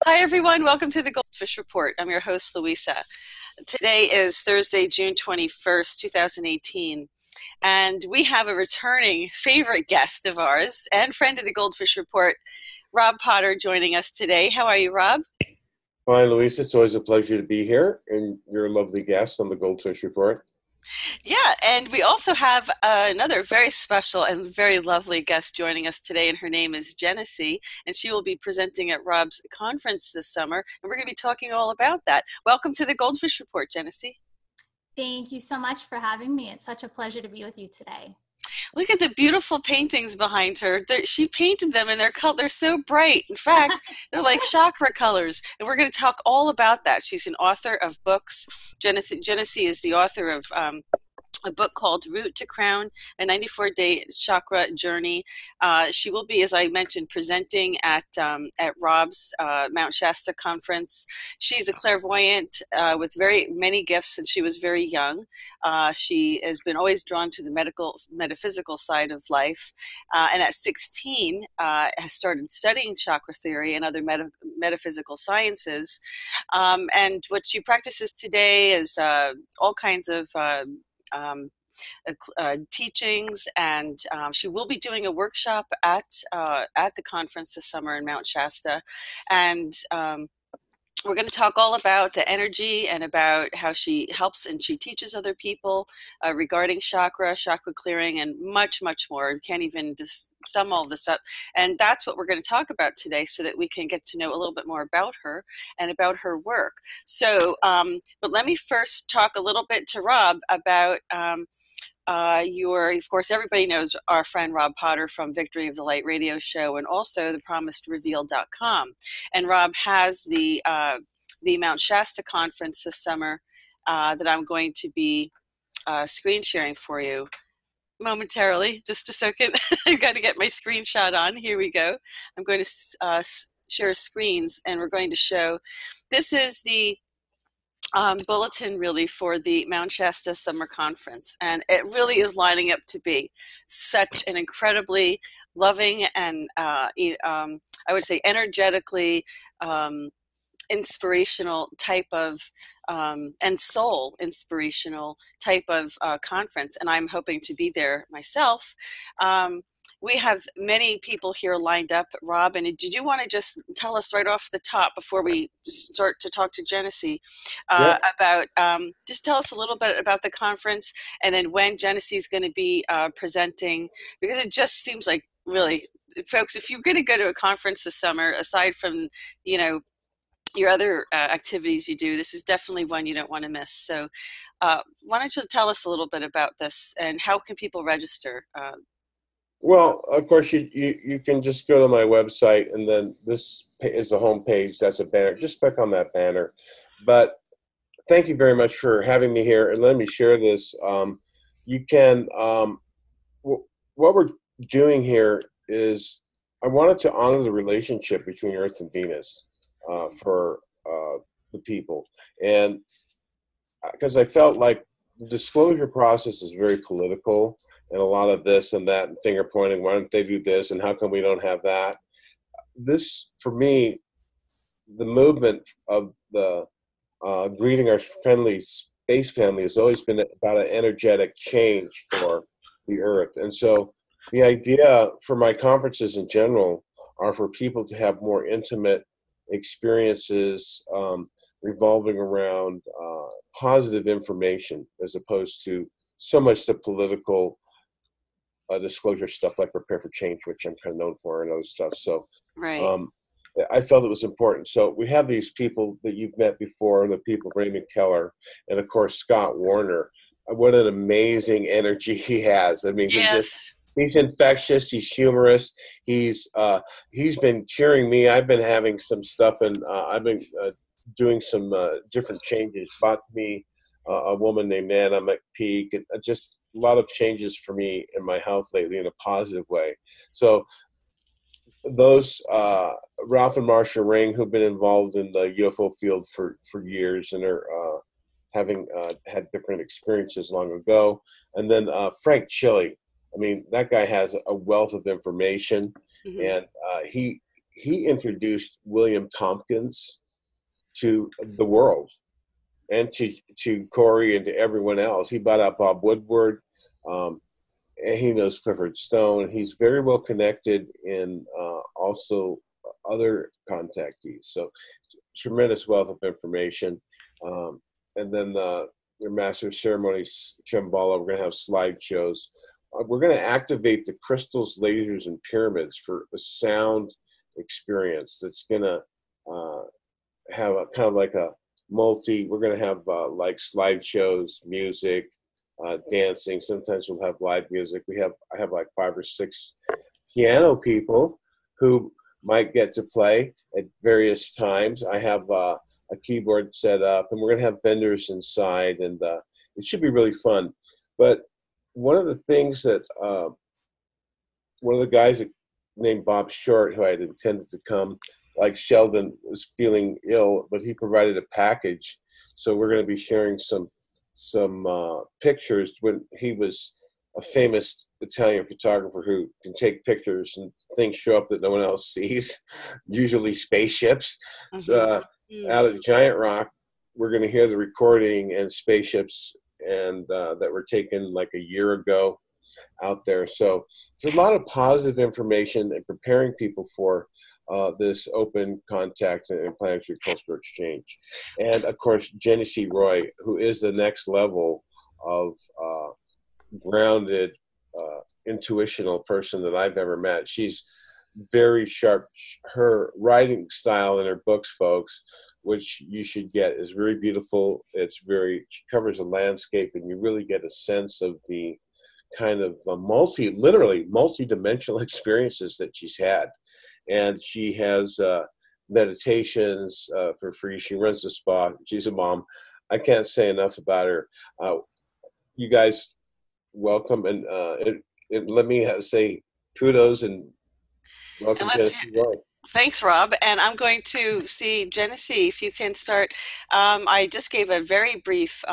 Hi, everyone. Welcome to the GoldFish Report. I'm your host, Louisa. Today is Thursday, June 21st, 2018, and we have a returning favorite guest of ours and friend of the GoldFish Report, Rob Potter, joining us today. How are you, Rob? Hi, Louisa. It's always a pleasure to be here, and you're a lovely guest on the Goldfish Report. Yeah, and we also have another very special and very lovely guest joining us today, and her name is Jenesse, and she will be presenting at Rob's conference this summer, and we're going to be talking all about that. Welcome to the GoldFish Report, Jenesse. Thank you so much for having me. It's such a pleasure to be with you today. Look at the beautiful paintings behind her. She painted them and they're so bright. In fact, they're like chakra colors. And we're going to talk all about that. She's an author of books. Jenesse is the author of a book called Root to Crown, a 94-day chakra journey. She will be, as I mentioned, presenting at Rob's Mount Shasta conference. She's a clairvoyant with very many gifts since she was very young. She has been always drawn to the metaphysical side of life. And at 16, has started studying chakra theory and other metaphysical sciences. And what she practices today is all kinds of um, teachings, and she will be doing a workshop at the conference this summer in Mount Shasta, and we're going to talk all about the energy and about how she helps and she teaches other people regarding chakra clearing, and much, much more. We can't even just sum all this up. And that's what we're going to talk about today so that we can get to know a little bit more about her and about her work. So, but let me first talk a little bit to Rob about of course, everybody knows our friend Rob Potter from Victory of the Light radio show, and also thepromisedrevealed.com. And Rob has the Mount Shasta conference this summer that I'm going to be screen sharing for you momentarily. Just a second. I've got to get my screenshot on. Here we go. I'm going to share screens, and we're going to show. This is the bulletin really for the Mount Shasta Summer Conference, and it really is lining up to be such an incredibly loving and I would say energetically inspirational type of and soul inspirational type of conference, and I'm hoping to be there myself. We have many people here lined up, Rob, and did you want to just tell us right off the top before we start to talk to Jenesse Yep. about, just tell us a little bit about the conference and then when Jenesse is going to be presenting, because it just seems like really, folks, if you're going to go to a conference this summer, aside from, you know, your other activities you do, this is definitely one you don't want to miss. So why don't you tell us a little bit about this and how can people register? Well, of course, you can just go to my website, and then is the home page. That's a banner. Just click on that banner. But thank you very much for having me here, and let me share this. You can, what we're doing here is I wanted to honor the relationship between Earth and Venus for the people. And because I felt like the disclosure process is very political, and a lot of this and that and finger pointing. Why don't they do this, and how come we don't have that? This, for me, the movement of the greeting our friendly space family has always been about an energetic change for the Earth. And so the idea for my conferences in general are for people to have more intimate experiences revolving around positive information, as opposed to so much the political disclosure stuff like Prepare for Change, which I'm kind of known for, and other stuff. So Right. I felt it was important. So we have these people that you've met before, the people, Raymond Keller, and of course, Scott Warner. What an amazing energy he has. I mean, Yes. he's infectious. He's humorous. He's been cheering me. I've been having some stuff, and I've been doing some different changes. Bought me a woman named Anna McPeak, and just a lot of changes for me in my health lately in a positive way. So those Ralph and Marcia Ring, who've been involved in the UFO field for years and are having had different experiences long ago. And then Frank Chili. I mean, that guy has a wealth of information, Hmm. and he he introduced William Tompkins to the world, and to Corey and to everyone else. He bought out Bob Woodward, and he knows Clifford Stone. He's very well connected in also other contactees. So tremendous wealth of information. And then your Master of Ceremonies, Shambhala, we're going to have slideshows. We're going to activate the crystals, lasers, and pyramids for a sound experience that's going to have a kind of like a we're going to have like slideshows, music, dancing. Sometimes we'll have live music. I have like 5 or 6 piano people who might get to play at various times. I have a keyboard set up, and we're going to have vendors inside, and it should be really fun. But one of the things that one of the guys named Bob Short, who I had intended to come, like Sheldon, was feeling ill, but he provided a package. So we're going to be sharing some pictures. When he was a famous Italian photographer who can take pictures and things show up that no one else sees, usually spaceships. So, out of the Giant Rock, we're going to hear the recording and spaceships and that were taken like a year ago out there. So there's a lot of positive information and preparing people for this open contact and planetary cultural exchange. And of course, Jenesse Roy, who is the next level of grounded, intuitional person that I've ever met. She's very sharp. Her writing style in her books, folks, which you should get, is very beautiful. She covers a landscape, and you really get a sense of the kind of literally multi-dimensional experiences that she's had. And she has meditations for free. She runs a spa. She's a mom. I can't say enough about her. You guys, welcome, and let me say kudos and welcome to Roy. Thanks, Rob. And I'm going to see Jenesse, if you can start. I just gave a very brief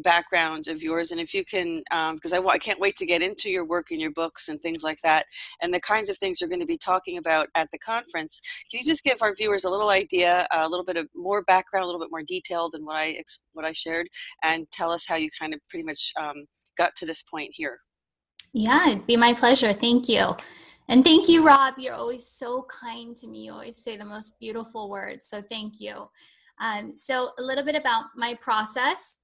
background of yours, and if you can, because I can't wait to get into your work and your books and things like that, and the kinds of things you're going to be talking about at the conference. Can you just give our viewers a little idea, a little bit of more background, a little bit more detailed than what I shared, and tell us how you kind of pretty much got to this point here? Yeah, it'd be my pleasure. Thank you. And thank you, Rob. You're always so kind to me. You always say the most beautiful words. So thank you. So a little bit about my process.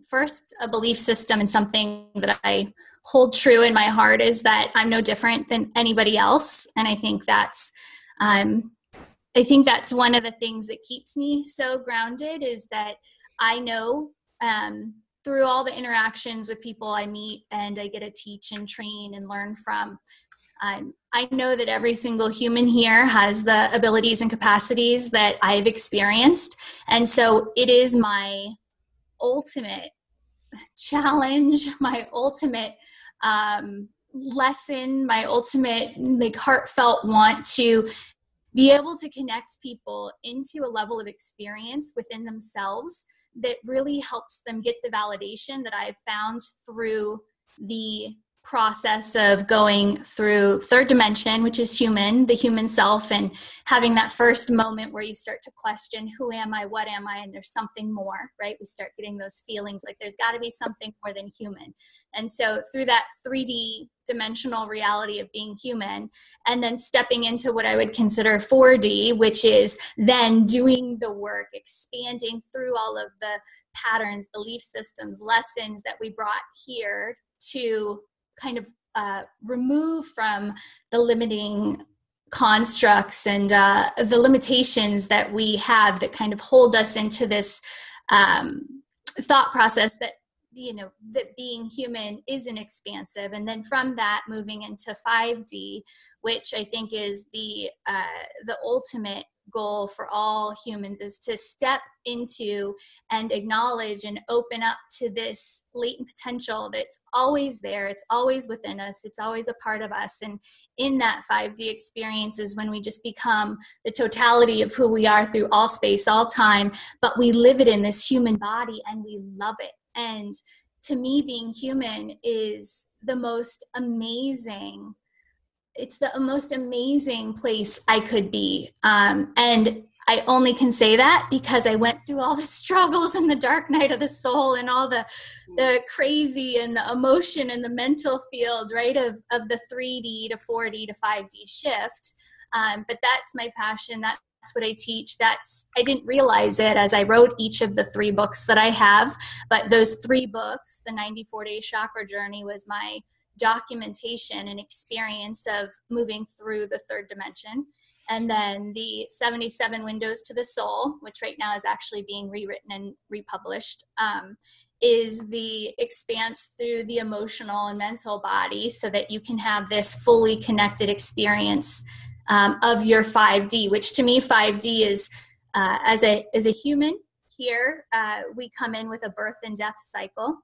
First, a belief system, and something that I hold true in my heart is that I'm no different than anybody else. And I think that's one of the things that keeps me so grounded, is that I know through all the interactions with people I meet and I get to teach and train and learn from, I know that every single human here has the abilities and capacities that I've experienced. And so it is my ultimate challenge, my ultimate lesson, my ultimate heartfelt want to be able to connect people into a level of experience within themselves that really helps them get the validation that I've found through the process of going through third dimension, which is the human self, and having that first moment where you start to question, who am I, what am I, and there's something more, right? We start getting those feelings like there's got to be something more than human. And so through that 3D dimensional reality of being human, and then stepping into what I would consider 4D, which is then doing the work, expanding through all of the patterns, belief systems, lessons that we brought here to kind of remove from the limiting constructs and the limitations that we have that kind of hold us into this thought process that, that being human isn't expansive. And then from that, moving into 5D, which I think is the ultimate goal for all humans, is to step into and acknowledge and open up to this latent potential that's always there. It's always within us. It's always a part of us. And in that 5D experience is when we just become the totality of who we are through all space, all time, but we live it in this human body and we love it. And to me, being human is the most amazing it's the most amazing place I could be. And I only can say that because I went through all the struggles and the dark night of the soul and all the crazy and the emotion and the mental field, right, of the 3D to 4D to 5D shift. But that's my passion. That's what I teach. I didn't realize it as I wrote each of the 3 books that I have, but those 3 books, the 94-day chakra journey was my documentation and experience of moving through the 3rd dimension. And then the 77 windows to the soul, which right now is actually being rewritten and republished, is the expanse through the emotional and mental body so that you can have this fully connected experience of your 5D, which to me 5D is as a human here, we come in with a birth and death cycle.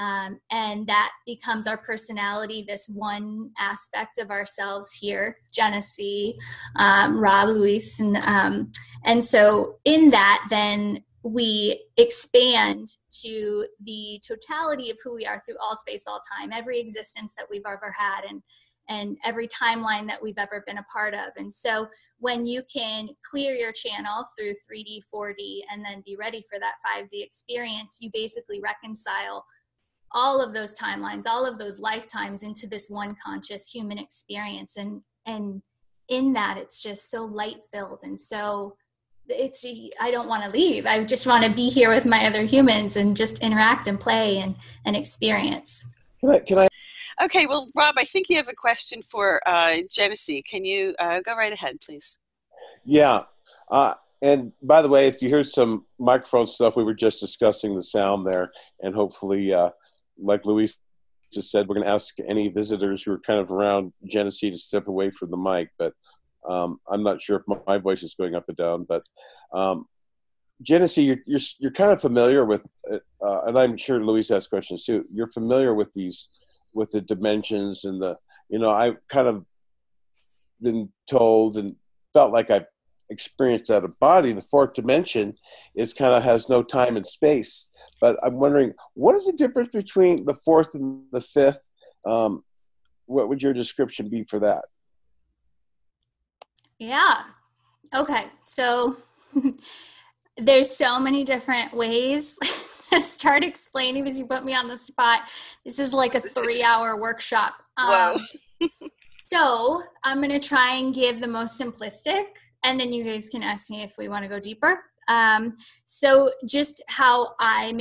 And that becomes our personality, this one aspect of ourselves here, Jenesse, Rob, Louisa. And so in that, then we expand to the totality of who we are through all space, all time, every existence that we've ever had, and every timeline that we've ever been a part of. And so when you can clear your channel through 3D, 4D, and then be ready for that 5D experience, you basically reconcile all of those timelines, all of those lifetimes into this one conscious human experience. And in that, it's just so light filled. And so I don't want to leave. I just want to be here with my other humans and just interact and play and experience. Can I? Okay, well, Rob, I think you have a question for Jenesse. Can you go right ahead, please? Yeah. And by the way, if you hear some microphone stuff, we were just discussing the sound there, and hopefully, like Louisa said, we're going to ask any visitors who are kind of around Jenesse to step away from the mic, but I'm not sure if my voice is going up and down. But Jenesse, you're kind of familiar with, and I'm sure Louisa has questions too. You're familiar with with the dimensions and I've kind of been told and felt like I've experienced out of body. The 4th dimension has no time and space. But I'm wondering, what is the difference between the 4th and the 5th? What would your description be for that? Yeah. Okay. So there's so many different ways to start explaining because you put me on the spot. This is like a 3-hour workshop. Whoa. So I'm going to try and give the most simplistic, and then you guys can ask me if we want to go deeper. So just how I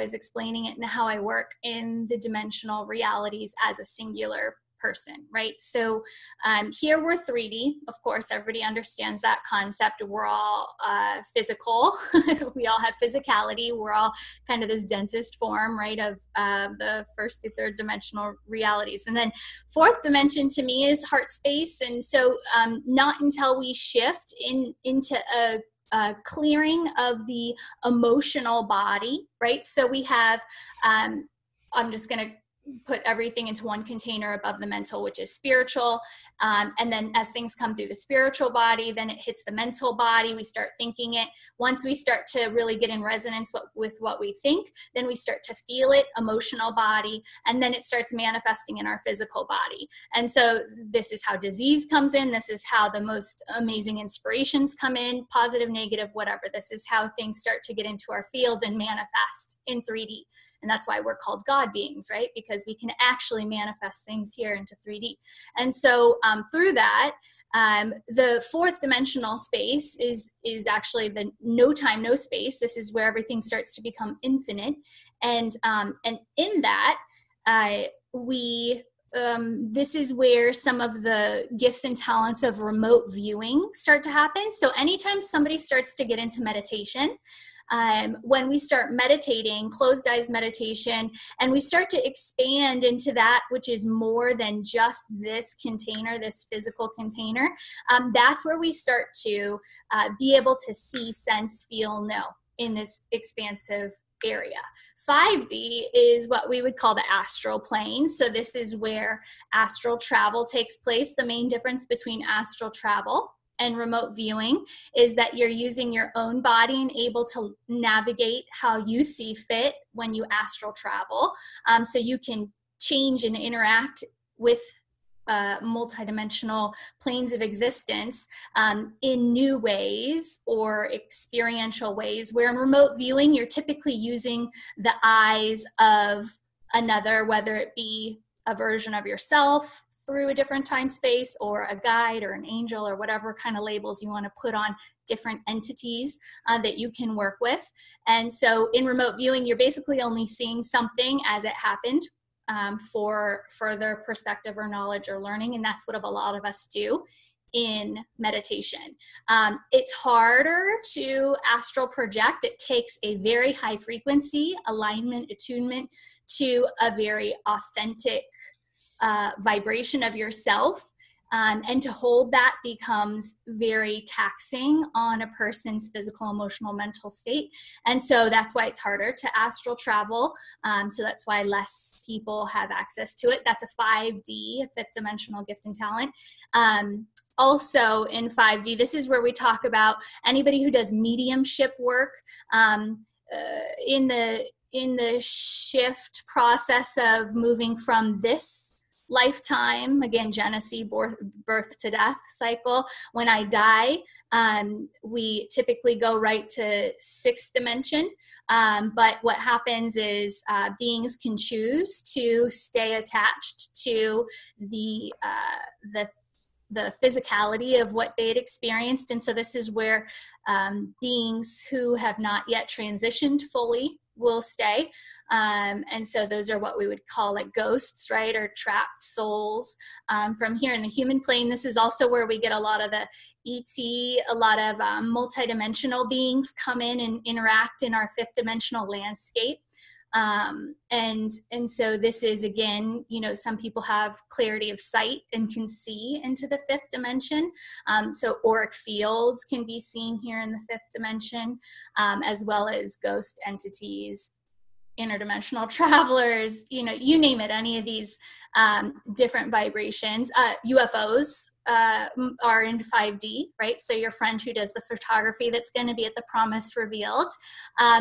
was explaining it and how I work in the dimensional realities as a singular person, right? So here we're 3D. Of course, everybody understands that concept. We're all physical. We all have physicality. We're all kind of this densest form, right, of the 1st through 3rd dimensional realities. And then 4th dimension to me is heart space. And so not until we shift into a clearing of the emotional body, right? So we have, I'm just going to put everything into one container above the mental, which is spiritual. And then as things come through the spiritual body, then it hits the mental body. We start thinking it. Once we start to really get in resonance with what we think, then we start to feel it, emotional body, and then it starts manifesting in our physical body. And so this is how disease comes in. This is how the most amazing inspirations come in, positive, negative, whatever. This is how things start to get into our field and manifest in 3D. And that's why we're called God beings, right? Because we can actually manifest things here into 3D. And so through that, the 4th dimensional space is actually the no time, no space. This is where everything starts to become infinite. And in that, this is where some of the gifts and talents of remote viewing start to happen. So anytime somebody starts to get into meditation, when we start meditating, closed eyes meditation, and we start to expand into that which is more than just this container, this physical container, that's where we start to be able to see, sense, feel, know in this expansive area. 5D is what we would call the astral plane. So this is where astral travel takes place. The main difference between astral travel and remote viewing is that you're using your own body and able to navigate how you see fit when you astral travel. So you can change and interact with multidimensional planes of existence in new ways or experiential ways, where in remote viewing, you're typically using the eyes of another, whether it be a version of yourself through a different time space, or a guide or an angel, or whatever kind of labels you want to put on different entities that you can work with. And so in remote viewing, you're basically only seeing something as it happened for further perspective or knowledge or learning. And that's what a lot of us do in meditation. It's harder to astral project. It takes a very high frequency alignment, attunement to a very authentic vibration of yourself. And to hold that becomes very taxing on a person's physical, emotional, mental state. And so that's why it's harder to astral travel. So that's why less people have access to it. That's a 5D, a fifth dimensional gift and talent. Also in 5D, this is where we talk about anybody who does mediumship work in the shift process of moving from this lifetime, again, Jenesse, birth to death cycle. When I die, we typically go right to sixth dimension. But what happens is beings can choose to stay attached to the physicality of what they had experienced. And so this is where beings who have not yet transitioned fully will stay. And so those are what we would call like ghosts, right? Or trapped souls from here in the human plane. This is also where we get a lot of the ET, a lot of multidimensional beings come in and interact in our fifth dimensional landscape. And so this is, again, you know, some people have clarity of sight and can see into the fifth dimension. So auric fields can be seen here in the fifth dimension, as well as ghost entities, interdimensional travelers, you know, you name it, any of these different vibrations. UFOs are in 5D, right? So your friend who does the photography that's going to be at the Promise Revealed,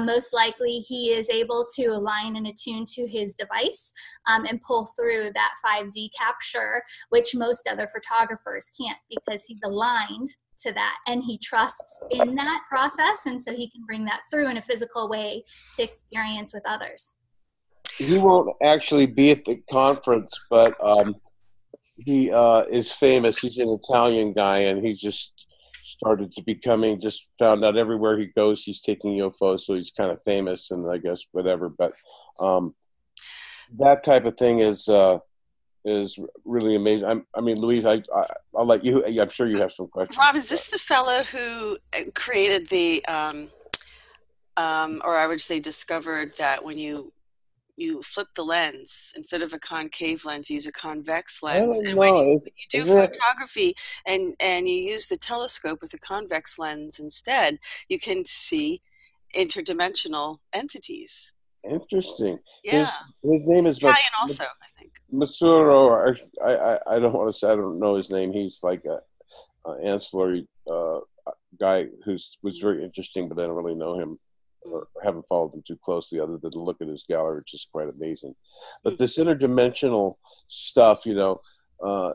most likely he is able to align and attune to his device and pull through that 5D capture, which most other photographers can't, because he's aligned to that and he trusts in that process, and so he can bring that through in a physical way to experience with others. He won't actually be at the conference, but he is famous. He's an Italian guy, and he just started to becoming, just found out everywhere he goes he's taking UFOs, so he's kind of famous, and I guess whatever. But that type of thing is really amazing. I mean, Louise, I'll let you. I'm sure you have some questions. Rob, is this the fellow who created the, or I would say discovered that when you flip the lens, instead of a concave lens, you use a convex lens? And when you do photography and you use the telescope with a convex lens instead, you can see interdimensional entities. Interesting. Yeah. His name is Italian also, I think. Massuro. I don't want to say, I don't know his name. He's like a ancillary guy was very interesting, but I don't really know him or haven't followed him too closely, other than to look at his gallery, which is quite amazing. But this interdimensional stuff, you know,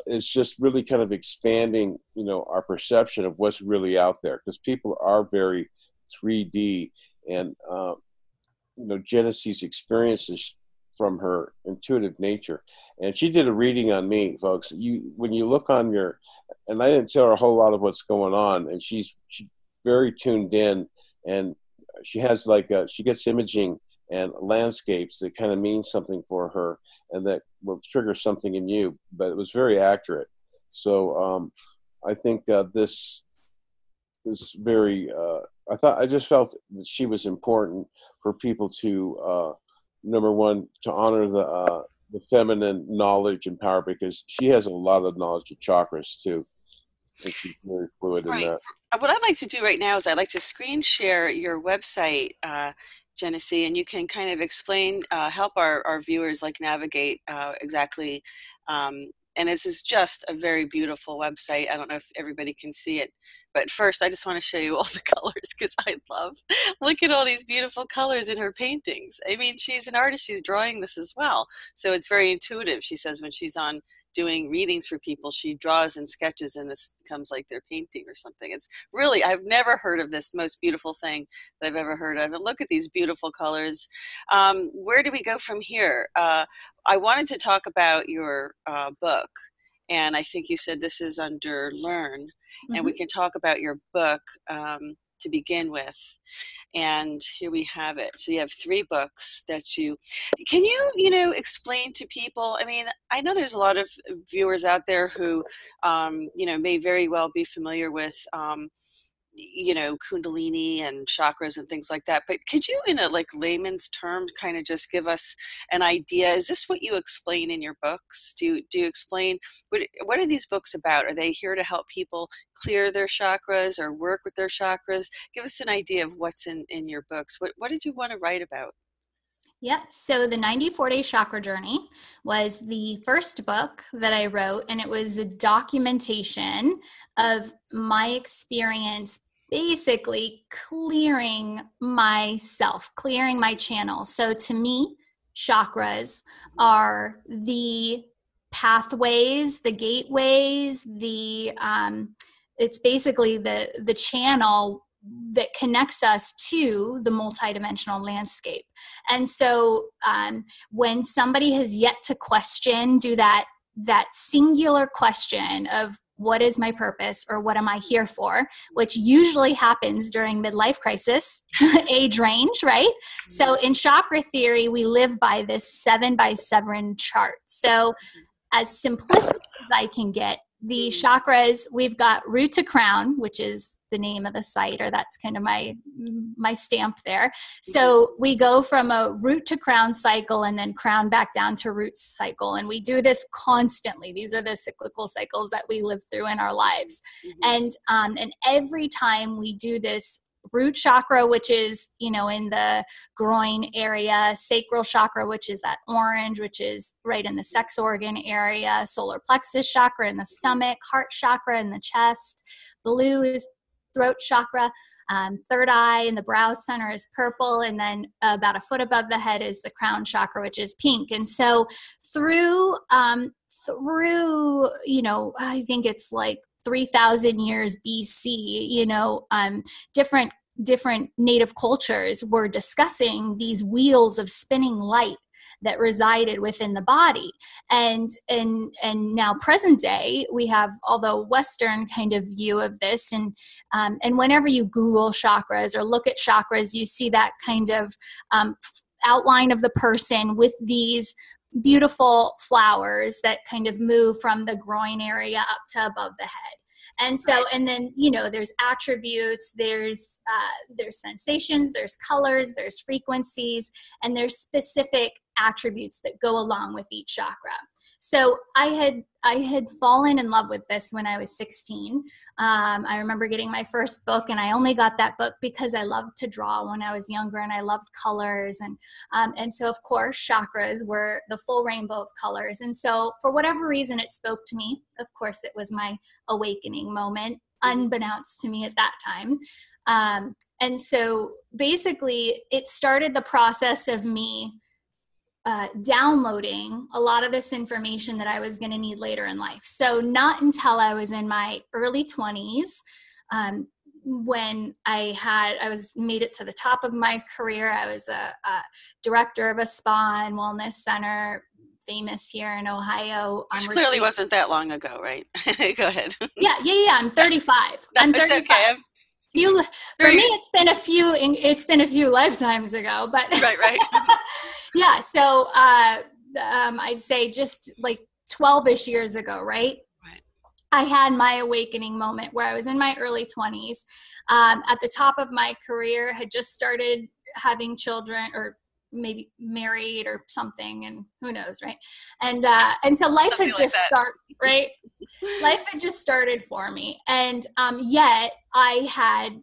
is just really kind of expanding, you know, our perception of what's really out there, because people are very 3D, and you know, Jennesse's experiences from her intuitive nature. And she did a reading on me, folks. When you look on your, and I didn't tell her a whole lot of what's going on, and she's very tuned in, and she has like she gets imaging and landscapes that kind of mean something for her, and that will trigger something in you. But it was very accurate. So I think this is very. I just felt that she was important for people to, number one, to honor the feminine knowledge and power, because she has a lot of knowledge of chakras too, and she's very fluid in that. What I'd like to do right now is I'd like to screen share your website, Jenesse, and you can kind of explain, help our viewers like navigate exactly. And this is just a very beautiful website. I don't know if everybody can see it, but first I just want to show you all the colors, because look at all these beautiful colors in her paintings. I mean, she's an artist, she's drawing this as well. So it's very intuitive, she says, when she's on doing readings for people, she draws and sketches, and this becomes like their painting or something. It's really, I've never heard of this, the most beautiful thing that I've ever heard of. And look at these beautiful colors. Where do we go from here? I wanted to talk about your book, and I think you said this is under Learn, and we can talk about your book to begin with. And here we have it. So you have 3 books that can you explain to people? I mean, I know there's a lot of viewers out there who, may very well be familiar with, Kundalini and chakras and things like that. But could you, in a layman's term, kind of just give us an idea? Is this what you explain in your books? Do you explain what are these books about? Are they here to help people clear their chakras or work with their chakras? Give us an idea of what's in your books. What did you want to write about? Yeah, so the 94-Day Chakra Journey was the first book that I wrote, and it was a documentation of my experience basically clearing myself, clearing my channel. So to me, chakras are the pathways, the gateways, it's basically the channel that connects us to the multidimensional landscape. And so when somebody has yet to do that singular question of what is my purpose or what am I here for, which usually happens during midlife crisis age range, right? So in chakra theory, we live by this 7x7 chart. So as simplistic as I can get, the chakras, we've got root to crown, which is the name of the site, or that's kind of my stamp there. So we go from a root to crown cycle and then crown back down to root cycle. And we do this constantly. These are the cyclical cycles that we live through in our lives. And every time we do this, root chakra, which is, in the groin area, sacral chakra, which is that orange, which is right in the sex organ area, solar plexus chakra in the stomach, heart chakra in the chest, blue is throat chakra, third eye in the brow center is purple, and then about a foot above the head is the crown chakra, which is pink. And so through I think it's like 3,000 years BC, different native cultures were discussing these wheels of spinning light that resided within the body. And now present day, we have all the Western kind of view of this. And whenever you Google chakras or look at chakras, you see that kind of outline of the person with these beautiful flowers that kind of move from the groin area up to above the head. And so, and then, there's attributes, there's sensations, there's colors, there's frequencies, and there's specific attributes that go along with each chakra. So I had fallen in love with this when I was 16. I remember getting my first book, and I only got that book because I loved to draw when I was younger, and I loved colors. And so, of course, chakras were the full rainbow of colors. And so for whatever reason, it spoke to me. Of course, it was my awakening moment, unbeknownst to me at that time. And so basically, it started the process of me downloading a lot of this information that I was going to need later in life. So not until I was in my early 20s, when I made it to the top of my career. I was a director of a spa and wellness center, famous here in Ohio. Which clearly wasn't that long ago, right? Go ahead. Yeah. I'm 35. No, I'm 35. It's okay. For me, it's been a few lifetimes ago, but right. Yeah. So I'd say just like 12-ish years ago, right? I had my awakening moment where I was in my early 20s, at the top of my career, had just started having children, or maybe married or something, and who knows, right? And so life had just started, right? Life had just started for me, and yet I had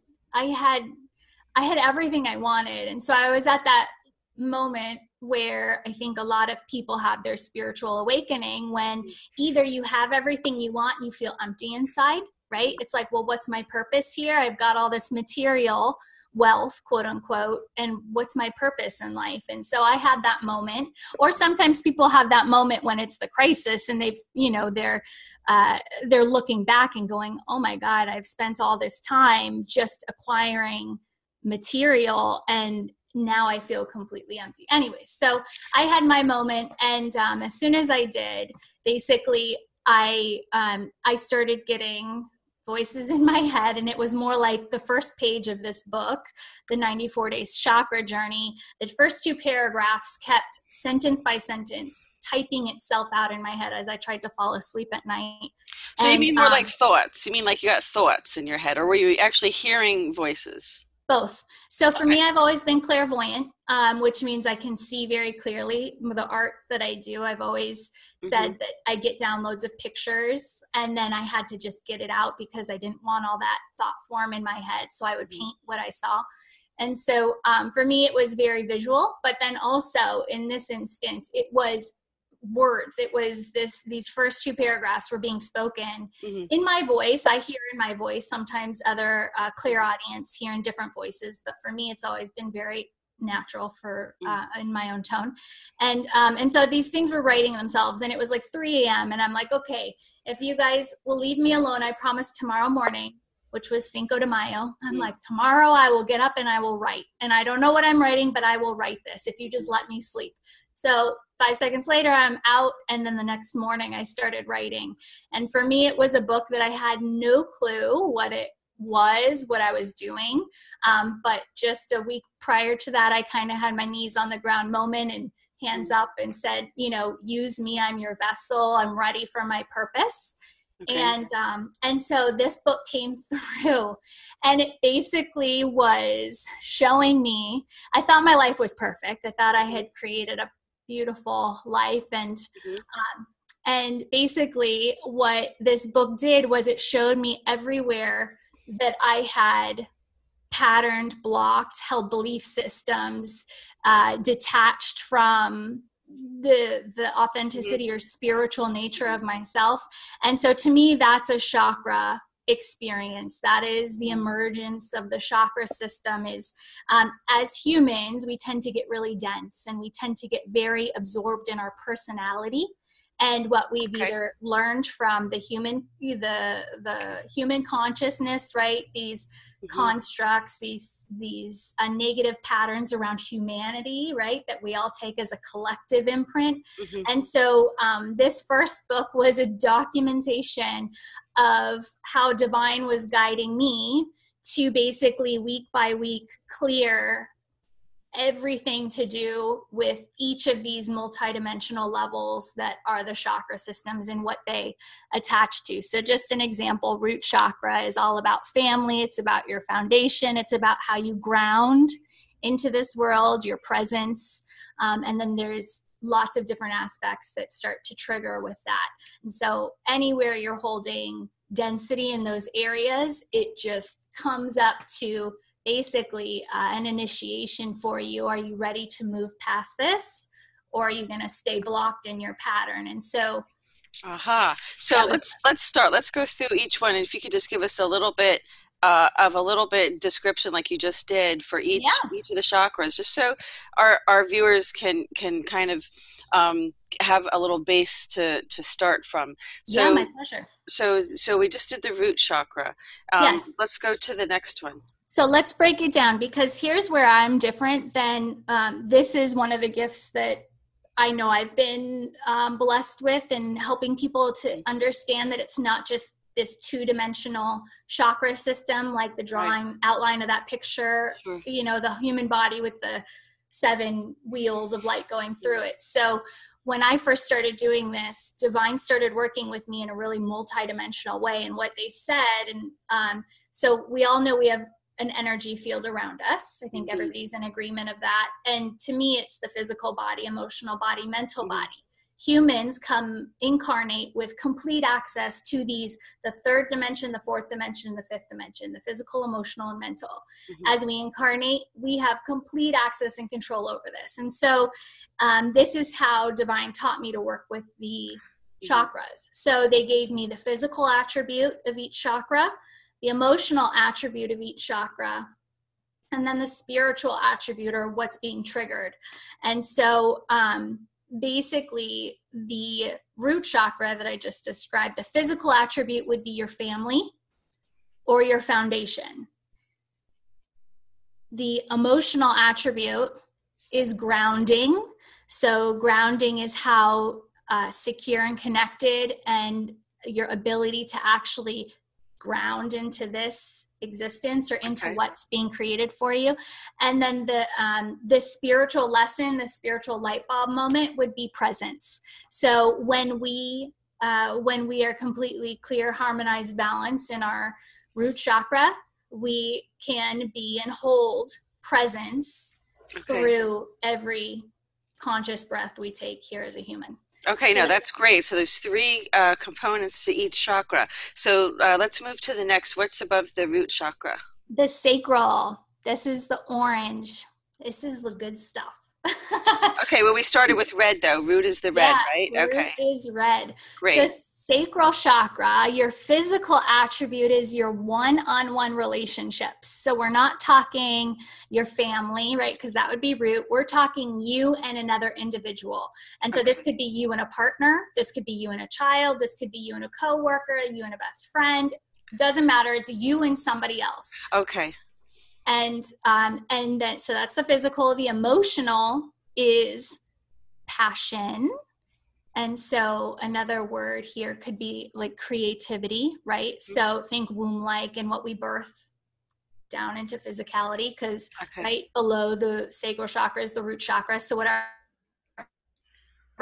everything I wanted, and so I was at that moment where I think a lot of people have their spiritual awakening, when either you have everything you want and you feel empty inside, right? It's like, well, what's my purpose here? I've got all this material wealth, quote unquote, and what's my purpose in life? And so I had that moment. Or sometimes people have that moment when it's the crisis and they've, they're looking back and going, oh my God, I've spent all this time just acquiring material and now I feel completely empty. Anyways, so I had my moment, and as soon as I did, basically I started getting voices in my head, and it was more like the first page of this book, the 94 Days Chakra Journey. The first 2 paragraphs kept sentence by sentence typing itself out in my head as I tried to fall asleep at night. So you mean more like thoughts? You mean like you got thoughts in your head, or were you actually hearing voices? Both. So for me, I've always been clairvoyant, which means I can see very clearly. The art that I do, I've always said that I get downloads of pictures, and then I had to just get it out because I didn't want all that thought form in my head. So I would paint what I saw. And so for me, it was very visual. But then also in this instance, it was words. It was these first 2 paragraphs were being spoken in my voice. I hear in my voice. Sometimes other clairaudience hear in different voices, but for me, it's always been very natural for in my own tone. And so these things were writing themselves, and it was like 3 a.m. and I'm like, okay, if you guys will leave me alone, I promise tomorrow morning, which was Cinco de Mayo. I'm like, tomorrow I will get up and I will write. And I don't know what I'm writing, but I will write this if you just let me sleep. So 5 seconds later, I'm out. And then the next morning I started writing. And for me, it was a book that I had no clue what it was, what I was doing. But just a week prior to that, I kind of had my knees on the ground moment and hands up and said, use me, I'm your vessel. I'm ready for my purpose. Okay. And so this book came through, and it basically was showing me, I thought my life was perfect. I thought I had created a beautiful life. And basically what this book did was it showed me everywhere that I had patterned, blocked, held belief systems, detached from the authenticity or spiritual nature of myself. And so to me, that's a chakra experience. That is the emergence of the chakra system. Is as humans, we tend to get really dense and we tend to get very absorbed in our personality and what we've either learned from the human consciousness, right? These constructs, these negative patterns around humanity, right? That we all take as a collective imprint. And so this first book was a documentation of how divine was guiding me to basically week by week clear everything to do with each of these multidimensional levels that are the chakra systems and what they attach to. So just an example, root chakra is all about family. It's about your foundation. It's about how you ground into this world, your presence. And then there's lots of different aspects that start to trigger with that. And so anywhere you're holding density in those areas, it just comes up to basically an initiation for you. Are you ready to move past this, or are you going to stay blocked in your pattern? And so so let's start. Let's go through each one, and if you could just give us a little bit description like you just did for each of the chakras, just so our viewers can kind of have a little base to start from. So my pleasure. So we just did the root chakra. Let's go to the next one. So let's break it down, because here's where I'm different than, this is one of the gifts that I know I've been blessed with, and helping people to understand that it's not just this 2-dimensional chakra system, like the drawing outline of that picture, the human body with the 7 wheels of light going through it. So when I first started doing this, divine started working with me in a really multidimensional way. And what they said, and so we all know we have an energy field around us. I think everybody's in agreement of that. And to me, it's the physical body, emotional body, mental body. Humans come incarnate with complete access to the 3rd dimension, the 4th dimension, the 5th dimension, the physical, emotional, and mental. As we incarnate, we have complete access and control over this. And so this is how divine taught me to work with the chakras. So they gave me the physical attribute of each chakra, the emotional attribute of each chakra, and then the spiritual attribute, or what's being triggered. And so basically the root chakra that I just described, the physical attribute would be your family or your foundation. The emotional attribute is grounding. So grounding is how secure and connected, and your ability to actually ground into this existence or into what's being created for you. And then the spiritual lesson, the spiritual light bulb moment would be presence. So when we are completely clear, harmonized, balance in our root chakra, we can be and hold presence through every conscious breath we take here as a human. Okay, no, that's great. So there's 3 components to each chakra. So let's move to the next. What's above the root chakra? The sacral. This is the orange. This is the good stuff. Okay, well, we started with red, though. Root is the red, right? Root is red. Great. So sacral chakra, your physical attribute is your one-on-one relationships. So we're not talking your family, right? Because that would be root. We're talking you and another individual. And so this could be you and a partner. This could be you and a child. This could be you and a coworker, you and a best friend. Doesn't matter. It's you and somebody else. Okay. And then, so that's the physical. The emotional is passion. And so another word here could be like creativity, right? So think womb-like and what we birth down into physicality, because right below the sacral chakra is the root chakra. So whatever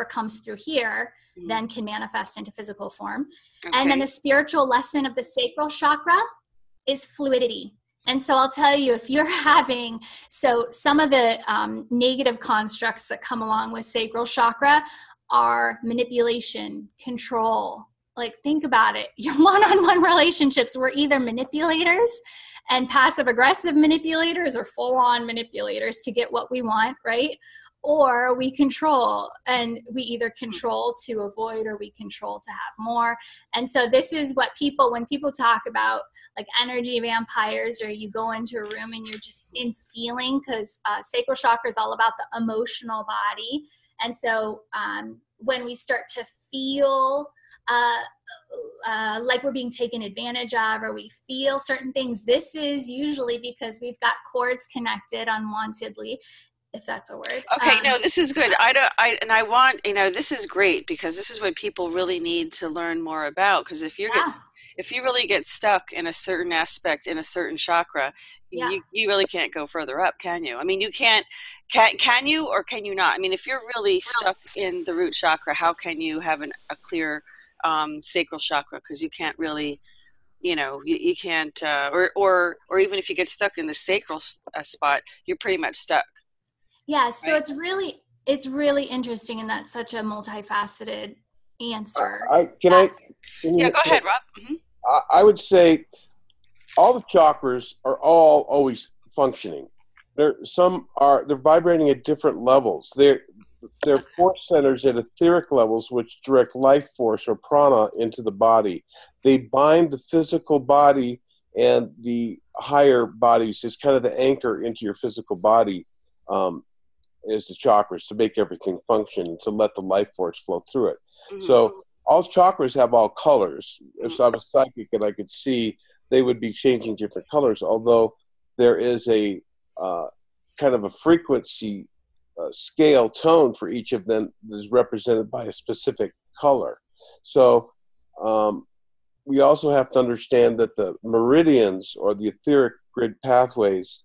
comes through here then can manifest into physical form. And then the spiritual lesson of the sacral chakra is fluidity. And so I'll tell you, if you're having, so some of the negative constructs that come along with sacral chakra are manipulation, control. Like, think about it. Your one-on-one relationships, we're either manipulators and passive-aggressive manipulators or full-on manipulators to get what we want, right? Or we control, and we either control to avoid or we control to have more. And so this is what when people talk about like energy vampires, or you go into a room and you're just in feeling, because sacral chakra is all about the emotional body. And so when we start to feel like we're being taken advantage of, or we feel certain things, this is usually because we've got cords connected unwantedly, if that's a word. Okay, no, this is good. I want, this is great, because this is what people really need to learn more about. Because if you really get stuck in a certain aspect, in a certain chakra, you really can't go further up, can you? I mean, you can you, or can you not? I mean, if you're really stuck in the root chakra, how can you have a clear sacral chakra? Because you can't really, you can't, or even if you get stuck in the sacral spot, you're pretty much stuck. Yeah, so right? It's really interesting, and that's such a multifaceted answer. Go ahead, Rob. Mm-hmm. I would say all the chakras are always functioning. They're vibrating at different levels. They're force centers at etheric levels, which direct life force or prana into the body. They bind the physical body and the higher bodies is kind of the anchor into your physical body. Is the chakras to make everything function and to let the life force flow through it. Mm-hmm. So all chakras have all colors. If I was psychic and I could see, they would be changing different colors, although there is a kind of a frequency scale tone for each of them that is represented by a specific color. So we also have to understand that the meridians, or the etheric grid pathways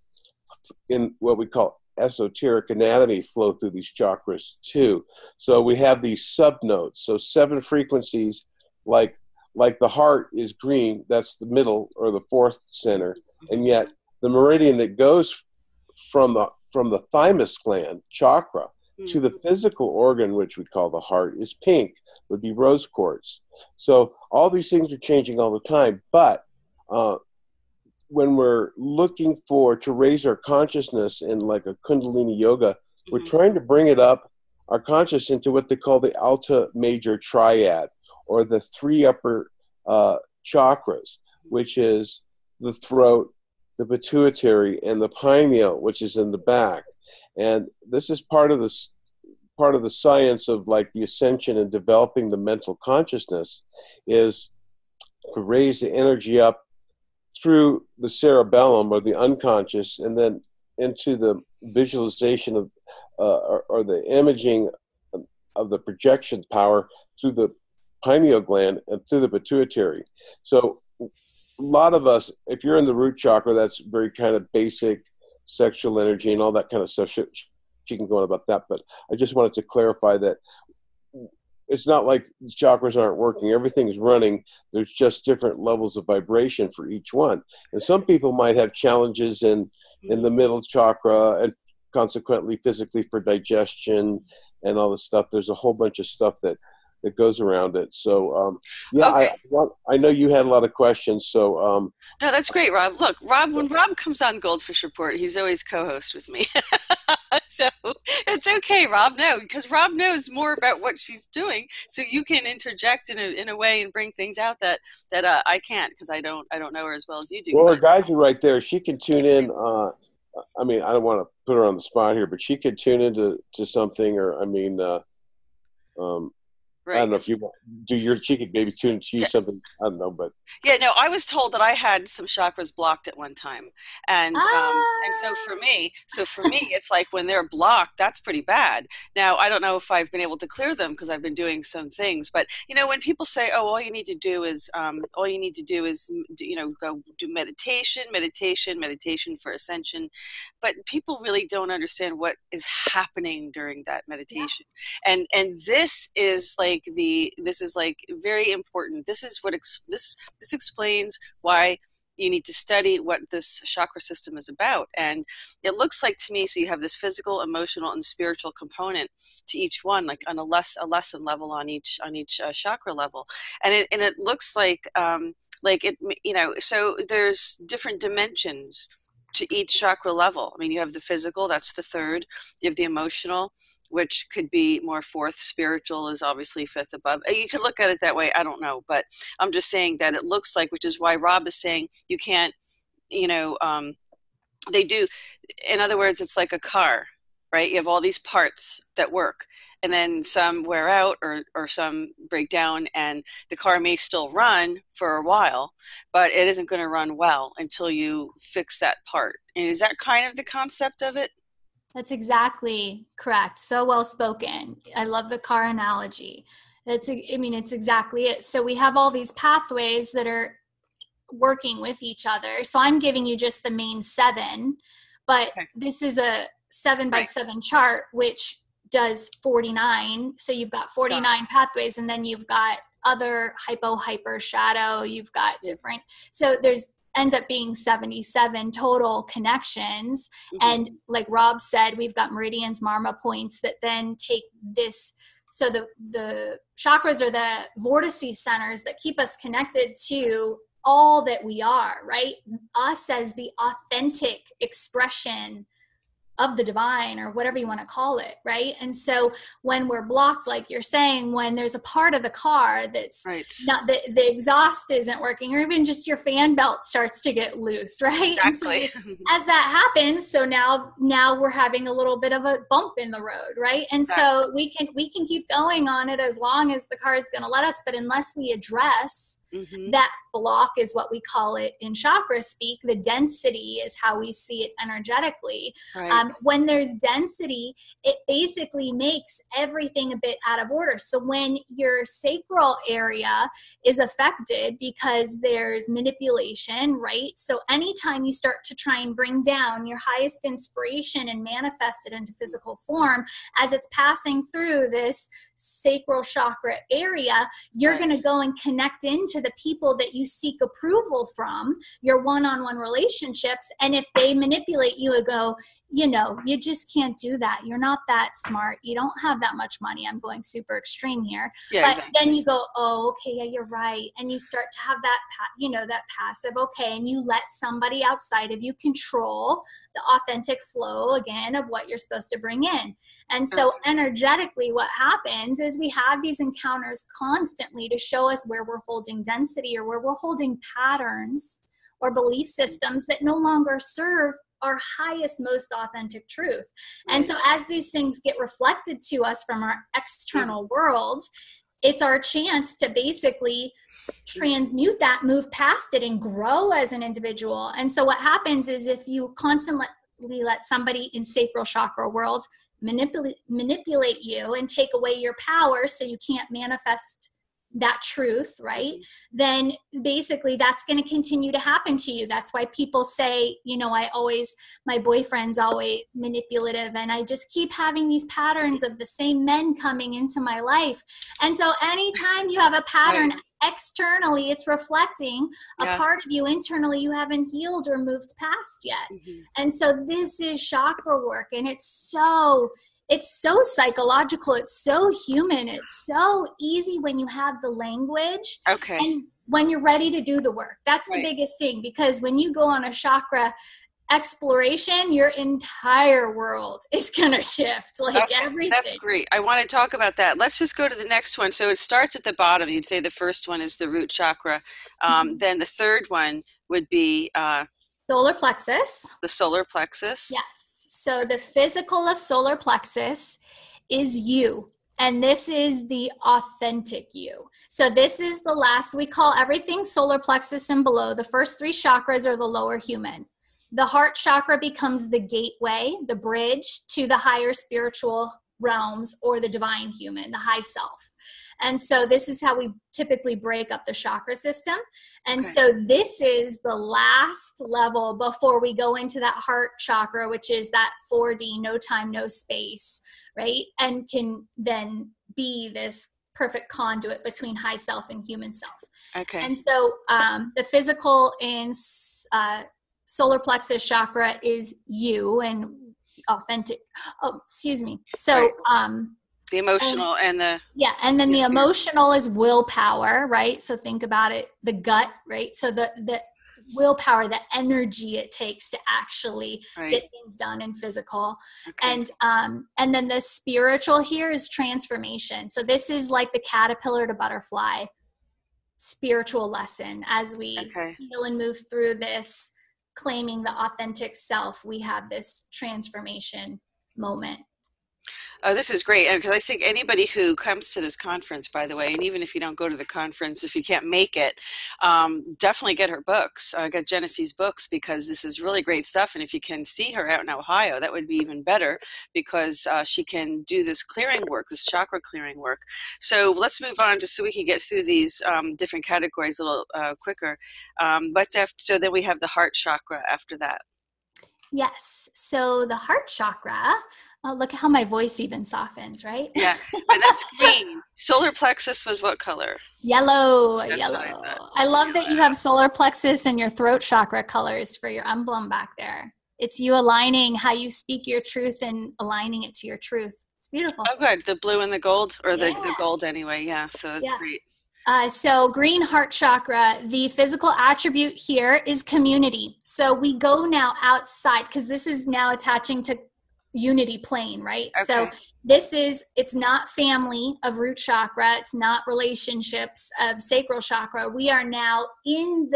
in what we call esoteric anatomy, flow through these chakras too. So we have these subnotes. So 7 frequencies, like the heart is green, that's the middle or the 4th center, and yet the meridian that goes from the thymus gland chakra to the physical organ, which we call the heart, is pink, would be rose quartz. So all these things are changing all the time, but when we're looking to raise our consciousness in like a Kundalini yoga, we're trying to bring it up, our conscious, into what they call the Alta Major Triad, or the three upper chakras, which is the throat, the pituitary, and the pineal, which is in the back. And this is part of the science of like the ascension and developing the mental consciousness, is to raise the energy up through the cerebellum or the unconscious, and then into the visualization of or the imaging of the projection power through the pineal gland and through the pituitary. So a lot of us, if you're in the root chakra, that's very kind of basic sexual energy and all that kind of stuff. She can go on about that, but I just wanted to clarify that it's not like the chakras aren't working. Everything's running. There's just different levels of vibration for each one. And some people might have challenges in the middle chakra, and consequently physically for digestion and all this stuff. There's a whole bunch of stuff that goes around it. So, Okay. I know you had a lot of questions. So, No, that's great, Rob. Look, Rob, when Rob comes on GoldFish Report, he's always co-host with me. So it's okay, Rob. No, because Rob knows more about what she's doing, so you can interject in a way and bring things out that I can't, because I don't know her as well as you do. well, her guides are right there. She can tune in. I mean, I don't want to put her on the spot here, but she could tune into something, or I mean, Right. I don't know if you do your, she could maybe tune to you something. I don't know, but yeah, no, I was told that I had some chakras blocked at one time, and so for me, it's like when they're blocked, that's pretty bad. Now, I don't know if I've been able to clear them because I've been doing some things, but when people say, "Oh, all you need to do is go do meditation for ascension," but people really don't understand what is happening during that meditation, and this is like very important. This is what this explains why you need to study what this chakra system is about. And it looks like to me, so you have this physical, emotional, and spiritual component to each one, like on a lesson level on each chakra level. And it looks like so there's different dimensions to each chakra level. I mean, you have the physical, that's the third. You have the emotional, which could be more fourth. Spiritual is obviously fifth above. You can look at it that way. I don't know, but I'm just saying that it looks like, which is why Rob is saying you can't, they do. In other words, it's like a car, right? You have all these parts that work, and then some wear out or some break down, and the car may still run for a while, but it isn't going to run well until you fix that part. And is that kind of the concept of it? That's exactly correct. So well spoken. I love the car analogy. It's exactly it. So we have all these pathways that are working with each other. So I'm giving you just the main 7, but this is a 7x7 chart, which does 49. So you've got 49 pathways, and then you've got other hyper, shadow. You've got different. So ends up being 77 total connections. And like Rob said, we've got meridians, marma points that then take this. So the chakras are the vortices centers that keep us connected to all that we are, right? Us as the authentic expression of the divine, or whatever you want to call it, right? And so when we're blocked, like you're saying, when there's a part of the car that's not, the exhaust isn't working, or even just your fan belt starts to get loose, right? Exactly. So as that happens, so now we're having a little bit of a bump in the road, right? And so we can keep going on it as long as the car is going to let us, but unless we address that block, is what we call it in chakra speak. The density is how we see it energetically. When there's density, it basically makes everything a bit out of order. So when your sacral area is affected because there's manipulation, right? So anytime you start to try and bring down your highest inspiration and manifest it into physical form, as it's passing through this sacral chakra area, you're going to go and connect into the people that you seek approval from, your one-on-one relationships. And if they manipulate you and go, no, you just can't do that. You're not that smart. You don't have that much money. I'm going super extreme here. Yeah, but exactly. then you go, oh, okay, yeah, you're right. And you start to have that, that passive, okay. And you let somebody outside of you control the authentic flow again of what you're supposed to bring in. And so energetically, what happens is we have these encounters constantly to show us where we're holding density or where we're holding patterns or belief systems that no longer serve our highest, most authentic truth. Right. And so as these things get reflected to us from our external world, it's our chance to basically transmute that, move past it, and grow as an individual. And so what happens is if you constantly let somebody in sacral chakra world manipulate you and take away your power so you can't manifest that truth, right? Then basically that's going to continue to happen to you. That's why people say, my boyfriend's always manipulative and I just keep having these patterns of the same men coming into my life. And so anytime you have a pattern externally, it's reflecting a part of you internally you haven't healed or moved past yet. And so this is chakra work, and it's so psychological. It's so human. It's so easy when you have the language. Okay. And when you're ready to do the work. That's the biggest thing, because when you go on a chakra exploration, your entire world is going to shift. Everything. That's great. I want to talk about that. Let's just go to the next one. So it starts at the bottom. You'd say the first one is the root chakra. Then the third one would be solar plexus. The solar plexus. Yes. So the physical of solar plexus is you. And this is the authentic you. So this is the last, we call everything solar plexus and below. The first three chakras are the lower human. The heart chakra becomes the gateway, the bridge to the higher spiritual realms or the divine human, the high self. And so this is how we typically break up the chakra system. And so this is the last level before we go into that heart chakra, which is that 4D, no time, no space, right? And can then be this perfect conduit between high self and human self. Okay. And so the physical in solar plexus chakra is you and authentic. Oh, excuse me. So, the emotional and the... Yeah. And then the emotional is willpower, right? So think about it, the gut, right? So the willpower, the energy it takes to actually get things done in physical. And then the spiritual here is transformation. So this is like the caterpillar to butterfly spiritual lesson as we heal and move through this, claiming the authentic self. We have this transformation moment. Oh, this is great. Because I think anybody who comes to this conference, by the way, and even if you don't go to the conference, if you can't make it, definitely get her books. Get Jennesse's books, because this is really great stuff. And if you can see her out in Ohio, that would be even better, because she can do this clearing work, this chakra clearing work. So let's move on just so we can get through these different categories a little quicker. So then we have the heart chakra after that. Yes. So the heart chakra, look at how my voice even softens, right? Yeah, and that's green. Solar plexus was what color? Yellow. That's Yellow. I love that you have solar plexus and your throat chakra colors for your emblem back there. It's you aligning how you speak your truth and aligning it to your truth. It's beautiful. Oh, good. The blue and the gold, or the gold anyway. Yeah, so that's great. So green heart chakra, the physical attribute here is community. So we go now outside, because this is now attaching to unity plane, right? Okay. So it's not family of root chakra. It's not relationships of sacral chakra. We are now in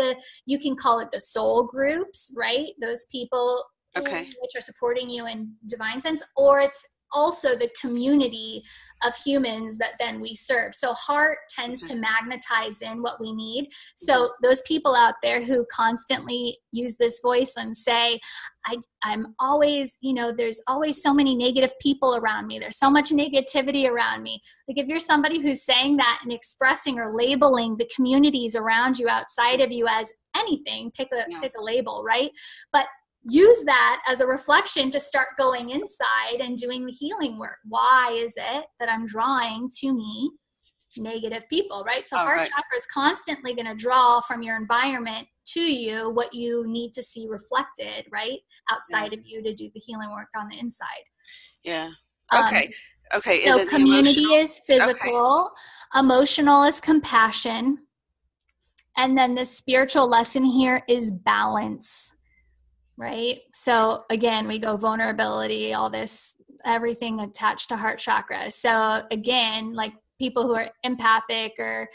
you can call it the soul groups, right? Those people which are supporting you in divine sense, or it's also the community of humans that then we serve. So heart tends to magnetize in what we need. So those people out there who constantly use this voice and say, I'm always, there's always so many negative people around me. There's so much negativity around me. Like if you're somebody who's saying that and expressing or labeling the communities around you outside of you as anything, pick a label, right? But use that as a reflection to start going inside and doing the healing work. Why is it that I'm drawing to me negative people, right? So Oh, heart right. chakra is constantly going to draw from your environment to you what you need to see reflected, right? Outside of you to do the healing work on the inside. Yeah. Um, Okay. Okay. And so then the community emotional. is physical, emotional is compassion. And then the spiritual lesson here is balance, right? So again, we go vulnerability, all this, everything attached to heart chakra. So again, like people who are empathic or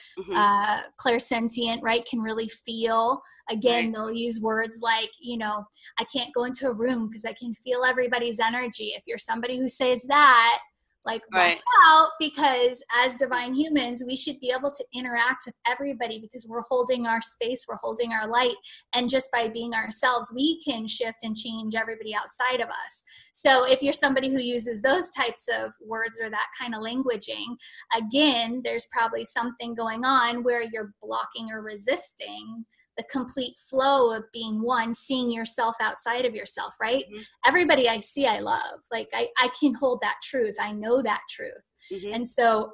clairsentient, right, can really feel. Again, Right. they'll use words like, you know, I can't go into a room because I can feel everybody's energy. If you're somebody who says that, like, watch Right. out, because as divine humans, we should be able to interact with everybody because we're holding our space, we're holding our light. And just by being ourselves, we can shift and change everybody outside of us. So if you're somebody who uses those types of words or that kind of languaging, again, there's probably something going on where you're blocking or resisting the complete flow of being one, seeing yourself outside of yourself, right? Mm-hmm. Everybody I see, I love. Like I can hold that truth. I know that truth. Mm-hmm. And so,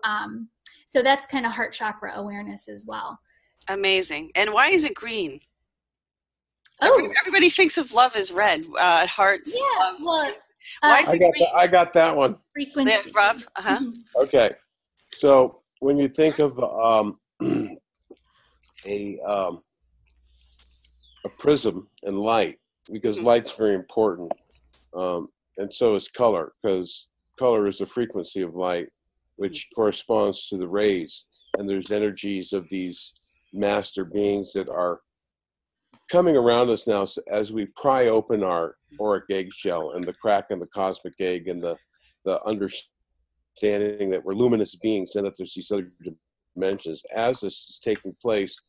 so that's kind of heart chakra awareness as well. Amazing. And why is it green? Oh, Everybody thinks of love as red. Hearts. yeah. Love. Well, Why is it green? I got that one. frequency. Yeah, Rob. Okay. So when you think of a prism and light, because light's very important, and so is color, because color is the frequency of light, which corresponds to the rays, and there's energies of these master beings that are coming around us now as we pry open our auric eggshell and the crack in the cosmic egg and the understanding that we're luminous beings and that there's these other dimensions. As this is taking place,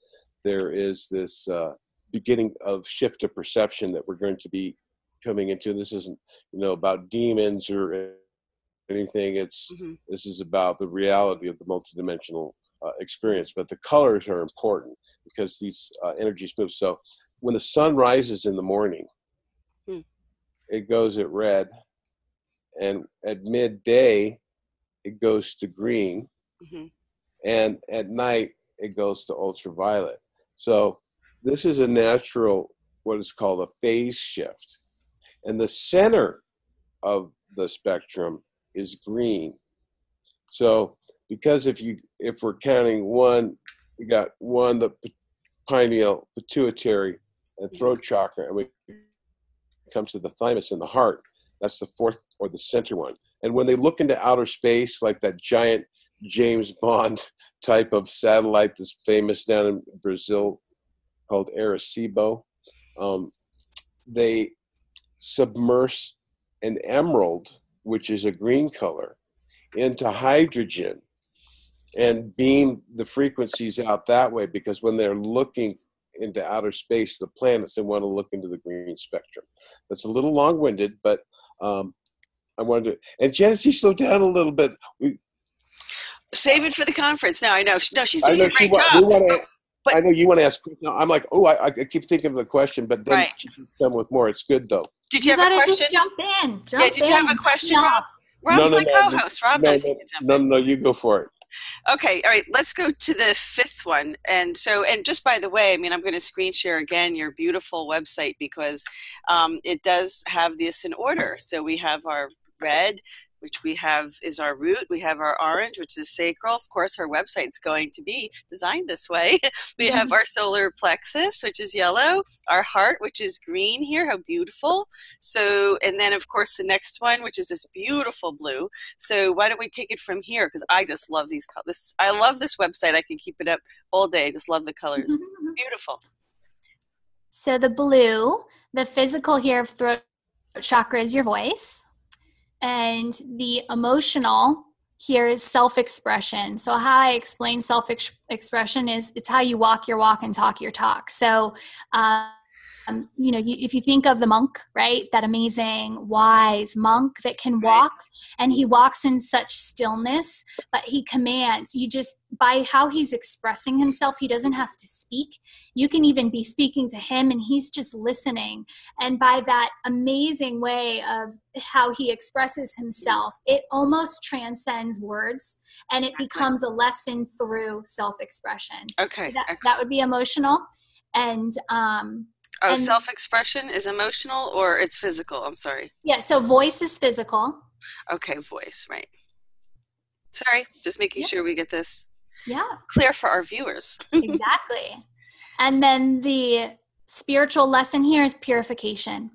there is this beginning of shift of perception that we're going to be coming into. This isn't, about demons or anything. This is about the reality of the multidimensional experience. But the colors are important because these energies move. So when the sun rises in the morning, it goes at red, and at midday it goes to green, and at night it goes to ultraviolet. So this is a natural, what is called a phase shift. And the center of the spectrum is green. So because if we're counting one, we got one, the pineal, pituitary, and throat chakra, and we come to the thymus and the heart. That's the fourth or the center one. And when they look into outer space, like that giant James Bond type of satellite that's famous down in Brazil called Arecibo, they submerge an emerald, which is a green color, into hydrogen and beam the frequencies out that way, because when they're looking into outer space, the planets, they want to look into the green spectrum. That's a little long-winded, but I wanted to, and Jenesse, slow down a little bit. Save it for the conference. Now I know. No, she's doing a great job. I know you want to ask. I'm like, I keep thinking of the question, but then she can come with more. It's good though. Did you have a question? Just jump in. Did you have a question, Rob? Rob's my co-host. Rob knows he can jump in. No, you go for it. Okay, all right, let's go to the fifth one. And just by the way, I'm going to screen share again your beautiful website, because it does have this in order. So we have our red, which we have is our root. We have our orange, which is sacral. Of course, her website's going to be designed this way. We have our solar plexus, which is yellow. Our heart, which is green here. How beautiful. So, and then, of course, the next one, which is this beautiful blue. So why don't we take it from here? Because I just love these colors. I love this website. I can keep it up all day. I just love the colors. Beautiful. So the blue, the physical here of throat chakra is your voice. And the emotional here is self-expression. So how I explain self-expression is it's how you walk your walk and talk your talk. So if you think of the monk, right, that amazing wise monk that can walk, and he walks in such stillness, but he commands, by how he's expressing himself, he doesn't have to speak. You can even be speaking to him and he's just listening. And by that amazing way of how he expresses himself, it almost transcends words, and it becomes a lesson through self-expression. Okay. That would be emotional. And self-expression is emotional, or it's physical? I'm sorry. Yeah, so voice is physical. Okay, voice, right. Sorry, just making sure we get this clear for our viewers. Exactly. And then the spiritual lesson here is purification.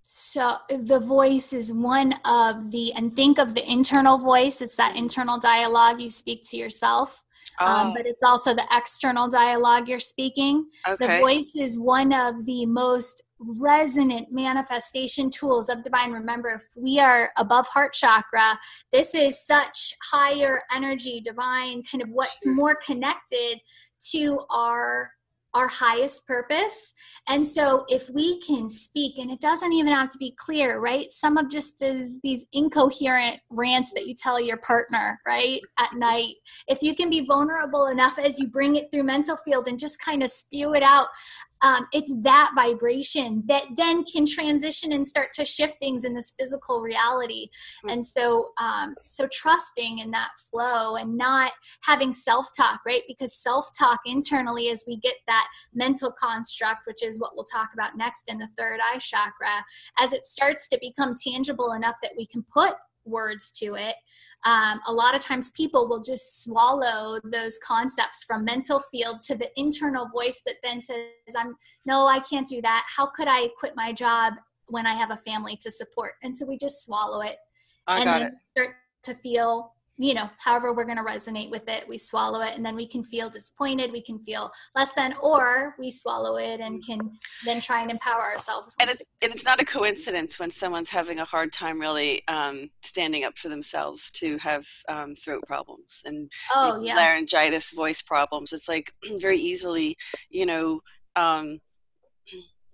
So the voice is one of and think of the internal voice. It's that internal dialogue you speak to yourself. But it's also the external dialogue you're speaking. Okay. The voice is one of the most resonant manifestation tools of divine. Remember, if we are above heart chakra, this is such higher energy, divine, kind of what's more connected to our highest purpose. And so if we can speak, and it doesn't even have to be clear, right? Some of just these incoherent rants that you tell your partner, right, at night, if you can be vulnerable enough as you bring it through mental field and just kind of spew it out, it's that vibration that then can transition and start to shift things in this physical reality. And so trusting in that flow and not having self-talk, right? Because self-talk internally, as we get that mental construct, which is what we'll talk about next in the third eye chakra, as it starts to become tangible enough that we can put words to it, a lot of times people will just swallow those concepts from mental field to the internal voice that then says, no, I can't do that. How could I quit my job when I have a family to support? And so we just swallow it. Start to feel, however we're going to resonate with it, we swallow it, and then we can feel disappointed, we can feel less than, or we swallow it and can then try and empower ourselves. And it's not a coincidence when someone's having a hard time really standing up for themselves to have throat problems and laryngitis, voice problems. It's like very easily,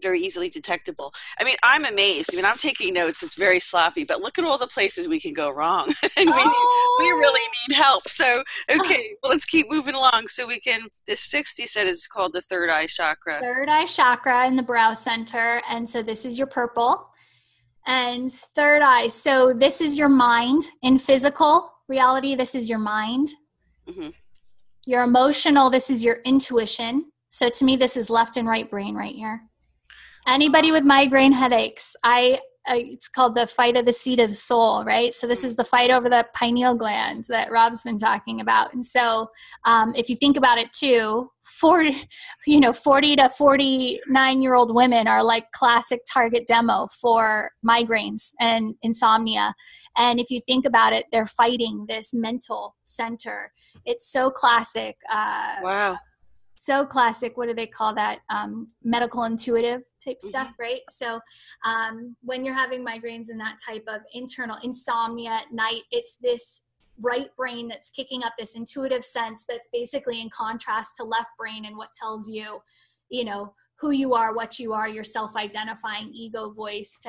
very easily detectable. I mean, I'm amazed. I mean, I'm taking notes. It's very sloppy, but look at all the places we can go wrong. And we really need help. So, okay, well, let's keep moving along. So the 6th, you said, is called the third eye chakra. Third eye chakra in the brow center. And so this is your purple. And third eye, so this is your mind. In physical reality, this is your mind. Mm-hmm. Your emotional, this is your intuition. So to me, this is left and right brain right here. Anybody with migraine headaches, it's called the fight of the seat of the soul, right? So this is the fight over the pineal gland that Rob's been talking about. And so if you think about it too, 40 to 49-year-old women are like classic target demo for migraines and insomnia. And if you think about it, they're fighting this mental center. It's so classic. Wow. So classic. What do they call that? Medical intuitive type stuff, right? So when you're having migraines and that type of internal insomnia at night, it's this right brain that's kicking up this intuitive sense that's basically in contrast to left brain and what tells you, who you are, what you are, your self-identifying ego voice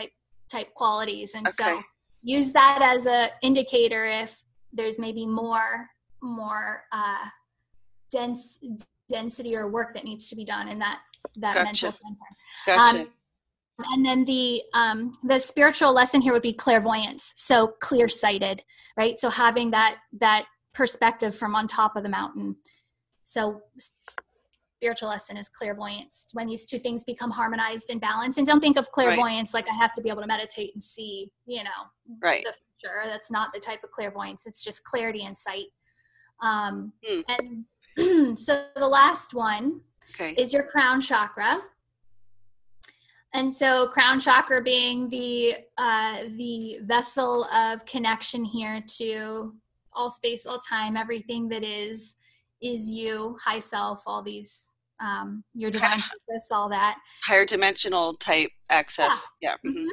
type qualities. And so use that as a indicator if there's maybe more density or work that needs to be done in that mental center. Gotcha. And then the spiritual lesson here would be clairvoyance. So clear-sighted, right? So having that perspective from on top of the mountain. So spiritual lesson is clairvoyance. When these two things become harmonized and balanced. And don't think of clairvoyance like I have to be able to meditate and see, the future. That's not the type of clairvoyance. It's just clarity and sight. And so the last one is your crown chakra. And so crown chakra being the vessel of connection here to all space, all time, everything that is you, high self, all these, your divine purpose, all that. Higher dimensional type access. Yeah. Mm-hmm.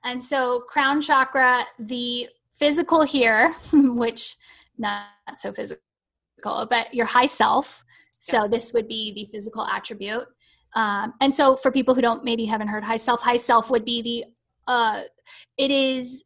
And so crown chakra, the physical here, which not so physical, but your high self. So this would be the physical attribute. And so for people who haven't heard high self would be it is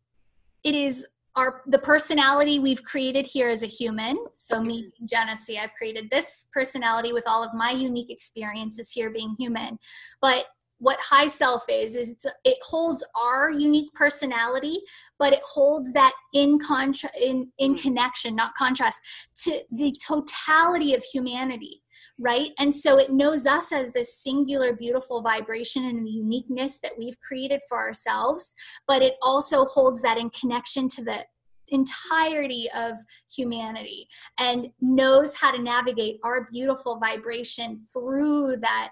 the personality we've created here as a human. So me, Jenesse, I've created this personality with all of my unique experiences here being human. But what high self is it holds our unique personality, but it holds that in connection, not contrast, to the totality of humanity, right? And so it knows us as this singular, beautiful vibration and the uniqueness that we've created for ourselves, but it also holds that in connection to the entirety of humanity and knows how to navigate our beautiful vibration through that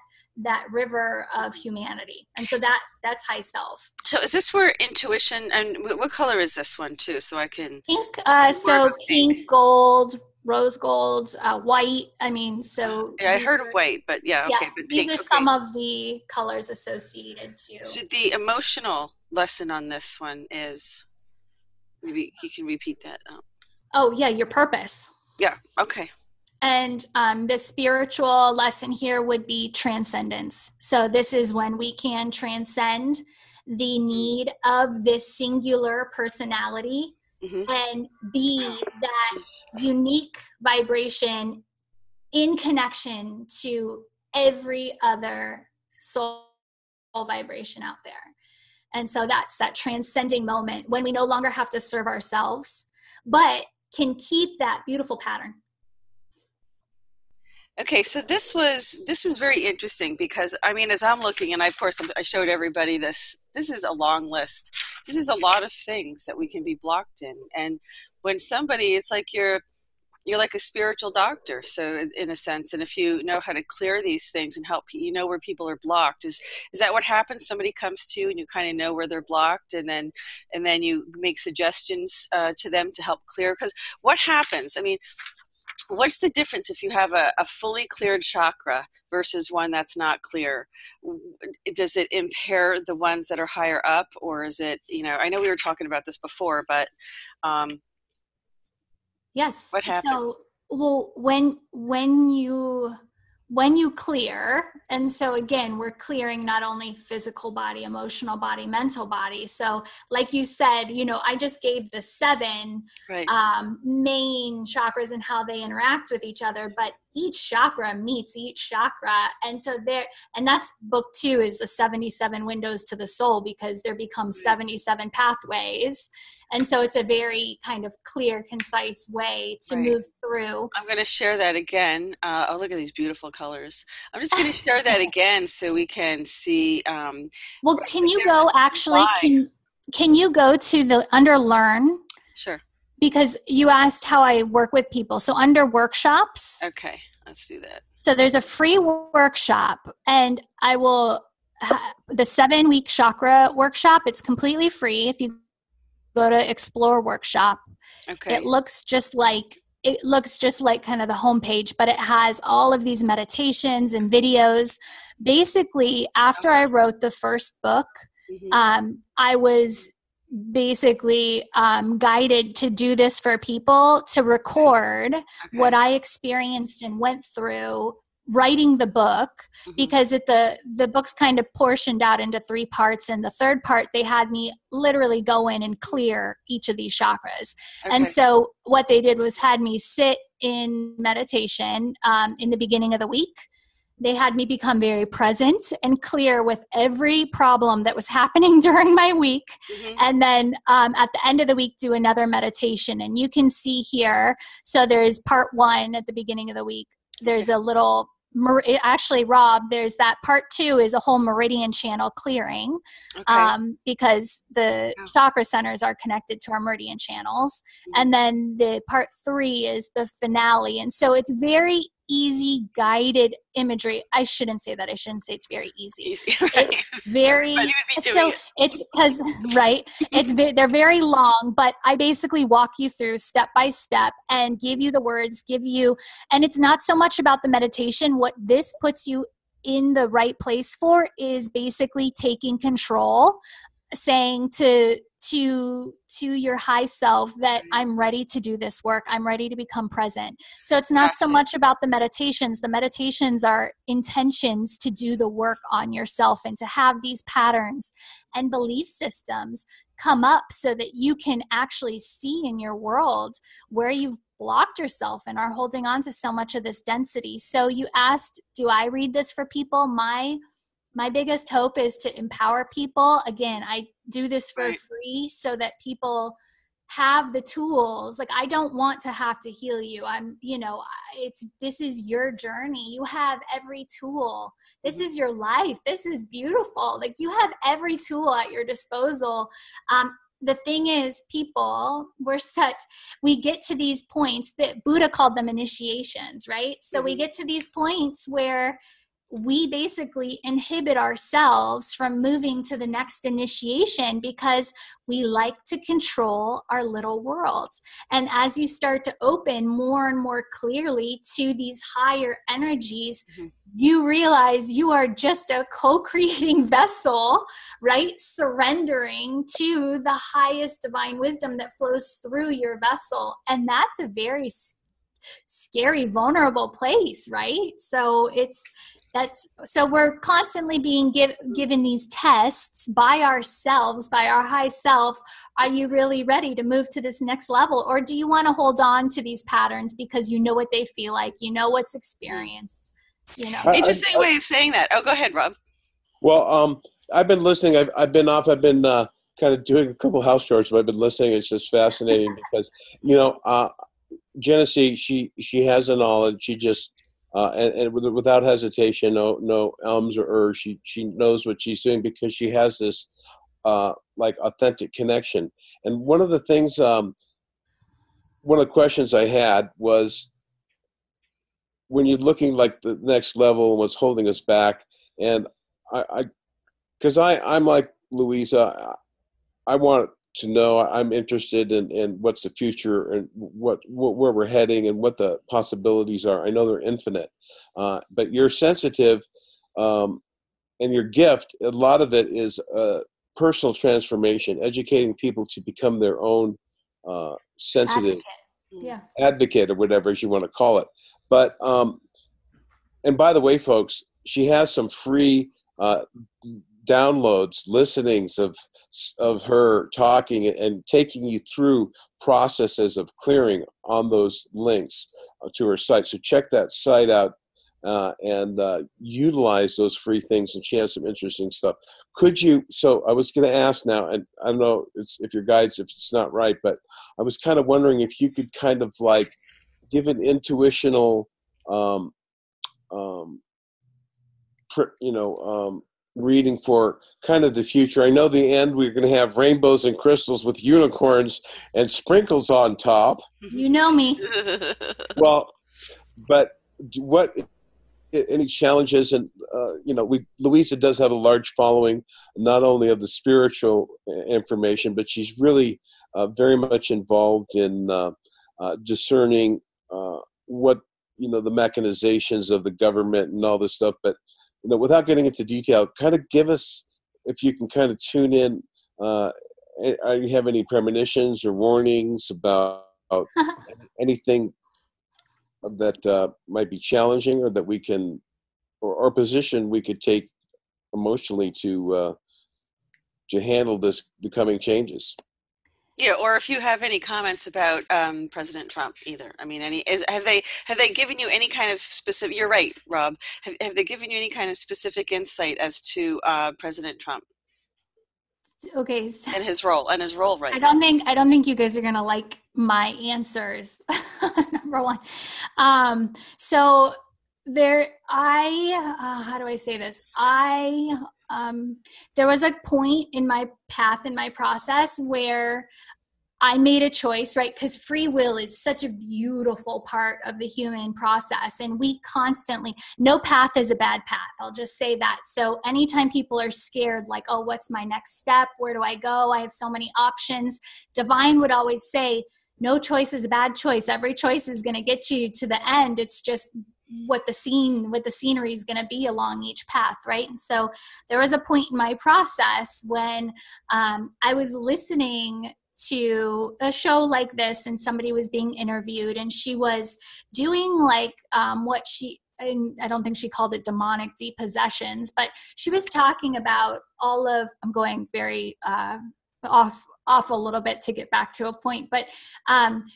river of humanity. And so that's high self. So is this where intuition, and what color is this one too? So I can pink. So pink, gold, rose gold, white. I mean, so yeah, I heard of white, but yeah, okay. Yeah, but these are some of the colors associated too. So the emotional lesson on this one is, maybe you can repeat that. Oh yeah, your purpose. Yeah. Okay. And the spiritual lesson here would be transcendence. So this is when we can transcend the need of this singular personality and be that unique vibration in connection to every other soul vibration out there. And so that's that transcending moment when we no longer have to serve ourselves, but can keep that beautiful pattern. Okay, so this is very interesting because, I mean, as I'm looking, and I showed everybody this is a long list. This is a lot of things that we can be blocked in. And when somebody, it's like you're like a spiritual doctor, so in a sense, and if you know how to clear these things and help, you know where people are blocked. Is that what happens? Somebody comes to you and you kind of know where they're blocked, and then you make suggestions to them to help clear. Because what happens? I mean, what's the difference if you have a fully cleared chakra versus one that's not clear? Does it impair the ones that are higher up, or is it, I know we were talking about this before, but yes. What happens? So, well, when you clear, and so again, we're clearing not only physical body, emotional body, mental body. So like you said, I just gave the 7 main chakras and how they interact with each other, but each chakra meets each chakra. And so and that's book 2 is the 77 windows to the soul, because there becomes 77 pathways. And so it's a very kind of clear, concise way to move through. I'm going to share that again. Oh, look at these beautiful colors. I'm just going to share that again so we can see. Well, can you go actually, can you go to the under learn? Sure. Because you asked how I work with people. So under workshops. Okay, let's do that. So there's a free workshop, and I will, the 7-week chakra workshop, it's completely free. If you go to explore workshop, it looks just like kind of the homepage, but it has all of these meditations and videos. Basically, after I wrote the first book, I was basically guided to do this for people, to record what I experienced and went through writing the book, because the book's kind of portioned out into 3 parts, and the third part they had me literally go in and clear each of these chakras. And so what they did was had me sit in meditation in the beginning of the week. They had me become very present and clear with every problem that was happening during my week. And then at the end of the week, do another meditation. And you can see here, so there's part 1 at the beginning of the week. There's a little, actually, Rob, there's that part 2 is a whole meridian channel clearing, because the chakra centers are connected to our meridian channels. And then the part 3 is the finale. And so it's very easy guided imagery. I shouldn't say that. I shouldn't say it's very easy. It's very, so it's because, they're very long, but I basically walk you through step by step and give you the words, and it's not so much about the meditation. What this puts you in the right place for is basically taking control, saying to to your high self that I'm ready to do this work. I'm ready to become present. So it's not so much about the meditations. The meditations are intentions to do the work on yourself and to have these patterns and belief systems come up so that you can actually see in your world where you've blocked yourself and are holding on to so much of this density. So you asked, do I read this for people? My biggest hope is to empower people. Again, I do this for free so that people have the tools. Like, I don't want to have to heal you. This is your journey. You have every tool. This is your life. This is beautiful. Like, you have every tool at your disposal. The thing is, we get to these points that Buddha called them initiations, right? So we get to these points where we basically inhibit ourselves from moving to the next initiation because we like to control our little world. And as you start to open more and more clearly to these higher energies, you realize you are just a co-creating vessel, right? Surrendering to the highest divine wisdom that flows through your vessel. And that's a very scary, vulnerable place, right? So we're constantly being given these tests by ourselves, by our high self. Are you really ready to move to this next level? Or do you want to hold on to these patterns because you know what they feel like, you know what's experienced, Interesting way of saying that. Oh, go ahead, Rob. Well, I've been listening. I've been off. I've been kind of doing a couple house chores, but I've been listening. It's just fascinating because, Jenesse, she has the knowledge. She just, and without hesitation, no ums or ers, she knows what she's doing because she has this like authentic connection. And one of the things, one of the questions I had was, when you're looking like the next level and what's holding us back, and I'm like Louisa, I want to know, I'm interested in what's the future and where we're heading and what the possibilities are. I know they're infinite, but you're sensitive, and your gift, a lot of it is personal transformation, educating people to become their own sensitive advocate or whatever as you want to call it. But and by the way, folks, she has some free downloads, listenings of her talking and taking you through processes of clearing on those links to her site. So check that site out and utilize those free things. And she has some interesting stuff. So I was going to ask now, and I don't know if your guides, if it's not right, but I was kind of wondering if you could kind of like give an intuitional, reading for kind of the future. I know the end, we're going to have rainbows and crystals with unicorns and sprinkles on top. You know me. Well, but what, any challenges? And, Louisa does have a large following, not only of the spiritual information, but she's really very much involved in discerning what, the mechanizations of the government and all this stuff. But, without getting into detail, kind of give us, if you can kind of tune in, you have any premonitions or warnings about anything that might be challenging, or that we can, or position we could take emotionally to handle the coming changes? Yeah, or if you have any comments about President Trump, either. I mean, have they given you any kind of specific? You're right, Rob. Have they given you any kind of specific insight as to President Trump? Okay. And his role right I don't think you guys are gonna like my answers. Number one. So there, how do I say this? There was a point in my path, in my process, where I made a choice, right? Because free will is such a beautiful part of the human process. And we constantly, no path is a bad path. I'll just say that. So anytime people are scared, like, oh, what's my next step? Where do I go? I have so many options. Divine would always say, no choice is a bad choice. Every choice is going to get you to the end. It's just what the scenery is going to be along each path, right? And so there was a point in my process when I was listening to a show like this, and somebody was being interviewed, and she was doing like and I don't think she called it demonic depossessions, but she was talking about I'm going very off a little bit to get back to a point, but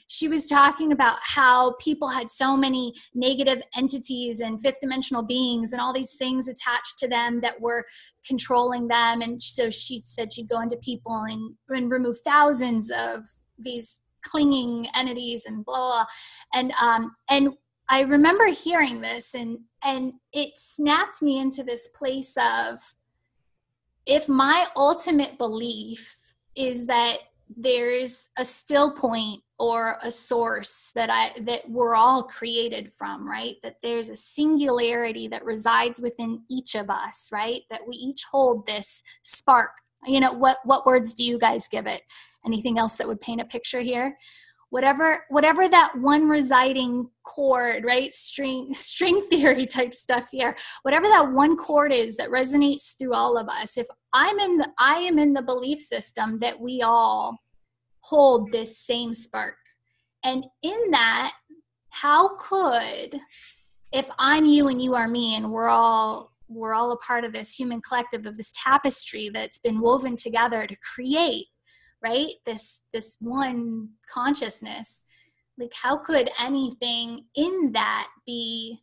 she was talking about how people had so many negative entities and fifth dimensional beings and all these things attached to them that were controlling them. And so she said she'd go into people and remove thousands of these clinging entities and blah, blah. And I remember hearing this, and it snapped me into this place of, if my ultimate belief is that there's a still point or a source that we're all created from, right? That there's a singularity that resides within each of us, right? That we each hold this spark. You know, what words do you guys give it? Anything else that would paint a picture here? Whatever that one residing chord, right? String theory type stuff here. Whatever that one chord is that resonates through all of us. If I am in the belief system that we all hold this same spark. And in that, how could, if I'm you and you are me, and we're all a part of this human collective, of this tapestry that's been woven together to create, right? This one consciousness, like, how could anything in that be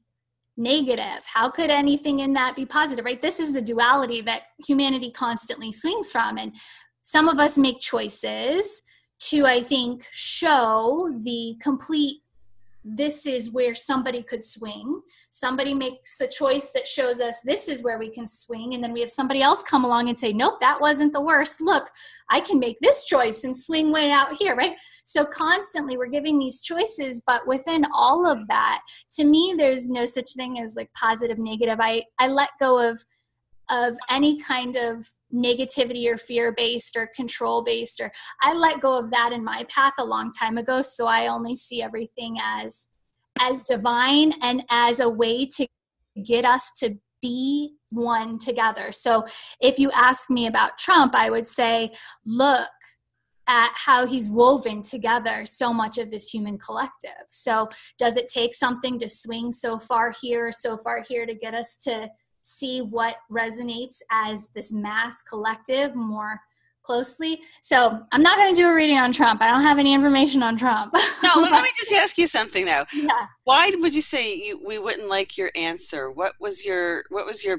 negative? How could anything in that be positive, right? This is the duality that humanity constantly swings from. And some of us make choices to, I think, show the complete, this is where somebody could swing. Somebody makes a choice that shows us this is where we can swing. And then we have somebody else come along and say, nope, that wasn't the worst. Look, I can make this choice and swing way out here, right? So constantly we're giving these choices, but within all of that, to me, there's no such thing as like positive, negative. I let go of any kind of negativity or fear-based or control-based, or I let go of that in my path a long time ago. So I only see everything as divine and as a way to get us to be one together. So if you ask me about Trump, I would say, look at how he's woven together so much of this human collective. So does it take something to swing so far here to get us to see what resonates as this mass collective more closely? So I'm not going to do a reading on Trump. I don't have any information on Trump. No, let me just ask you something though. Yeah. Why would you say we wouldn't like your answer? What was your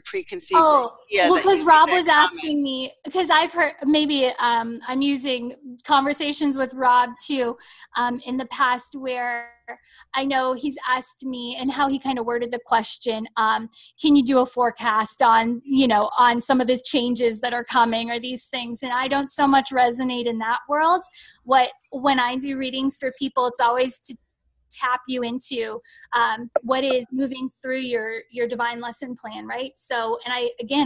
preconceived idea? Well, because Rob was asking me, because I've heard, maybe I'm using conversations with Rob too in the past, where I know he's asked me, and how he kind of worded the question, can you do a forecast on some of the changes that are coming or these things? And I don't so much resonate in that world. When I do readings for people, it's always to tap you into what is moving through your divine lesson plan, right? So, and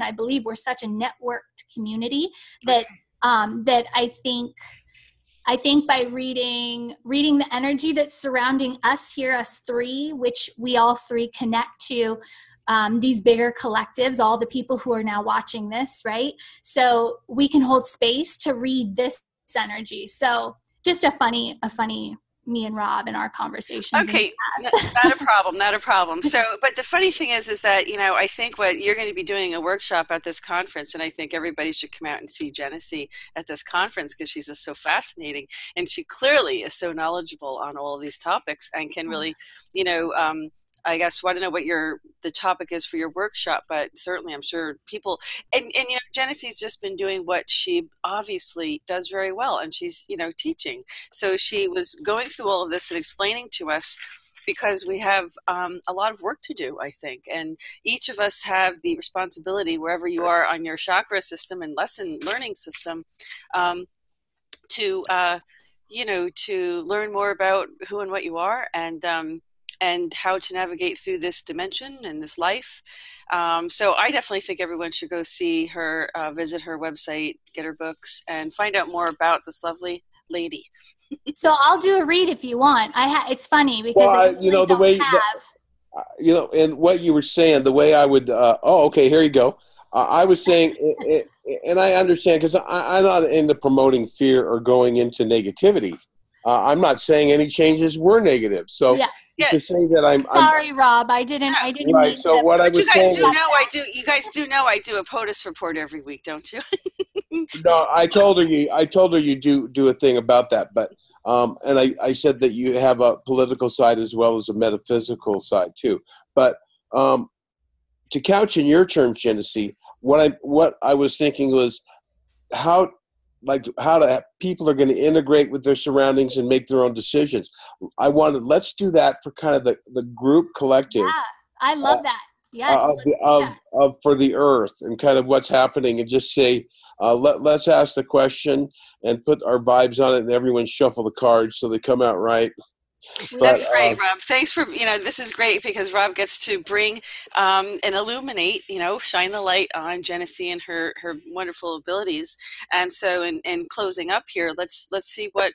I believe we're such a networked community that that I think by reading the energy that's surrounding us here, us three, which we all three connect to, these bigger collectives, all the people who are now watching this, right? So we can hold space to read this energy. So just a funny me and Rob in our conversations. Okay, not a problem. So, but the funny thing is that, I think what you're going to be doing a workshop at this conference, and I think everybody should come out and see Jenesse at this conference, because she's just so fascinating, and she clearly is so knowledgeable on all of these topics and can really, I guess, want to know what the topic is for your workshop, but certainly I'm sure people, and Jennesse's just been doing what she obviously does very well, and she's, teaching. So she was going through all of this and explaining to us, because we have a lot of work to do, I think, and each of us have the responsibility, wherever you are on your chakra system and lesson learning system, to learn more about who and what you are, and how to navigate through this dimension and this life. So I definitely think everyone should go see her, visit her website, get her books, and find out more about this lovely lady. So I'll do a read if you want. It's funny because and what you were saying, the way I would, okay, here you go. I was saying, and I understand, because I'm not into promoting fear or going into negativity. I'm not saying any changes were negative. So to say that I'm sorry, Rob, I didn't right. mean So what I was saying, you guys do know I do a POTUS report every week, don't you? No, I told her you do a thing about that, but and I said that you have a political side as well as a metaphysical side too. But to couch in your terms, Jenesse, what I was thinking was how people are going to integrate with their surroundings and make their own decisions. Let's do that for kind of the group collective. Yeah, I love that. Yes. Of for the earth and kind of what's happening, and just say, let's ask the question and put our vibes on it, and everyone shuffle the cards so they come out right. That's great, Rob. Thanks for, this is great because Rob gets to bring and illuminate, shine the light on Jenesse and her wonderful abilities. And so in closing up here, let's see what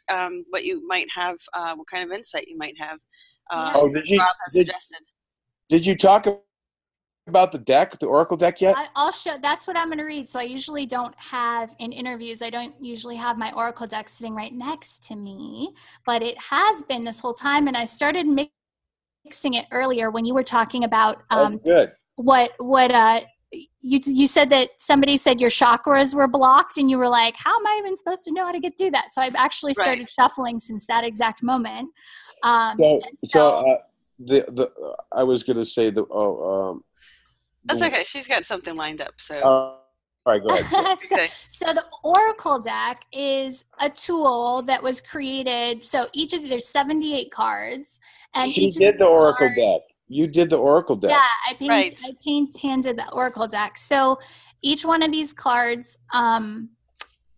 you might have, what kind of insight you might have. Rob has suggested. Did you talk about the deck, the Oracle deck yet? I'll show. That's what I'm going to read. So I usually don't have in interviews. I don't usually have my Oracle deck sitting right next to me, but it has been this whole time. And I started mixing it earlier when you were talking about good. What you said that somebody said your chakras were blocked, and you were like, how am I even supposed to know how to get through that? So I've actually started shuffling since that exact moment. I was going to say that's okay. She's got something lined up. So, all right, go ahead. So the Oracle deck is a tool that was created. So there's 78 cards, and You did the Oracle deck. Yeah, I painted the Oracle deck. So each one of these cards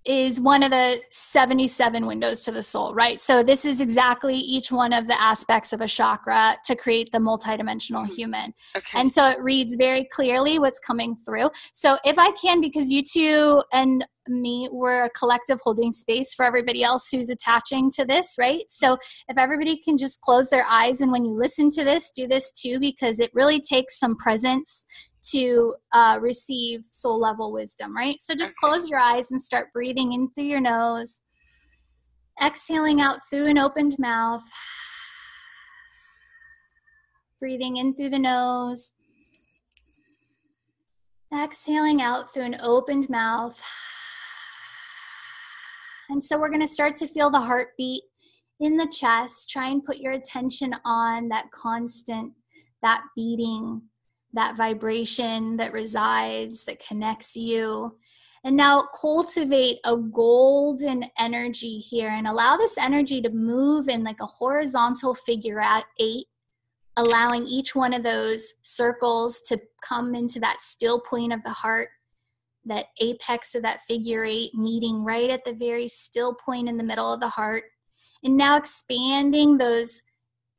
is one of the 77 windows to the soul, right? So this is exactly each one of the aspects of a chakra to create the multidimensional human. Okay. And so it reads very clearly what's coming through. So if I can, because you two and me, we're a collective holding space for everybody else who's attaching to this, right? So if everybody can just close their eyes, and when you listen to this, do this too, because it really takes some presence to receive soul level wisdom, right? So just close your eyes and start breathing in through your nose, exhaling out through an opened mouth, breathing in through the nose, exhaling out through an opened mouth. And so we're going to start to feel the heartbeat in the chest. Try and put your attention on that constant, that beating, that vibration that resides, that connects you. And now cultivate a golden energy here and allow this energy to move in like a horizontal figure 8, allowing each one of those circles to come into that still point of the heart, that apex of that figure 8 meeting right at the very still point in the middle of the heart. And now expanding those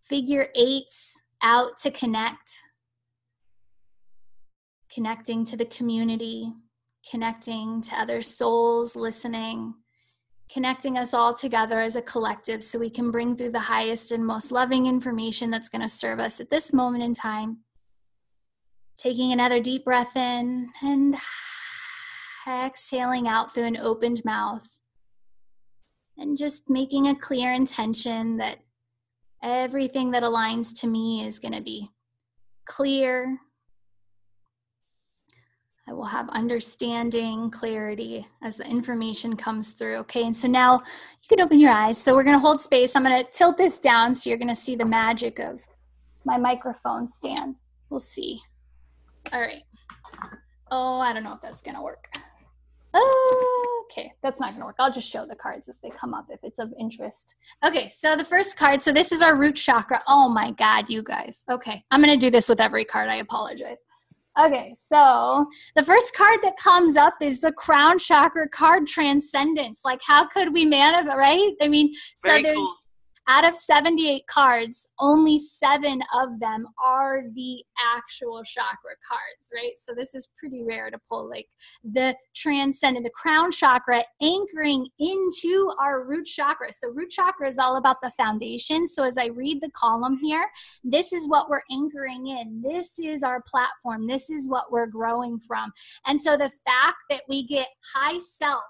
figure 8s out to connecting to the community, connecting to other souls listening, connecting us all together as a collective so we can bring through the highest and most loving information that's going to serve us at this moment in time. Taking another deep breath in and exhaling out through an opened mouth. And just making a clear intention that everything that aligns to me is going to be clear. I will have understanding, clarity as the information comes through. Okay, and so now you can open your eyes. So we're going to hold space. I'm going to tilt this down so you're going to see the magic of my microphone stand. We'll see. All right. Oh, I don't know if that's going to work. Okay, that's not going to work. I'll just show the cards as they come up if it's of interest. Okay, so the first card. So this is our root chakra. Oh my God, you guys. Okay, I'm going to do this with every card. I apologize. Okay, so the first card that comes up is the crown chakra card, transcendence. Like, how could we manifest, right? I mean, so Very there's cool. Out of 78 cards, only 7 of them are the actual chakra cards, right? So this is pretty rare to pull, like the transcendent, the crown chakra anchoring into our root chakra. So root chakra is all about the foundation. So as I read the column here, this is what we're anchoring in. This is our platform. This is what we're growing from. And so the fact that we get high self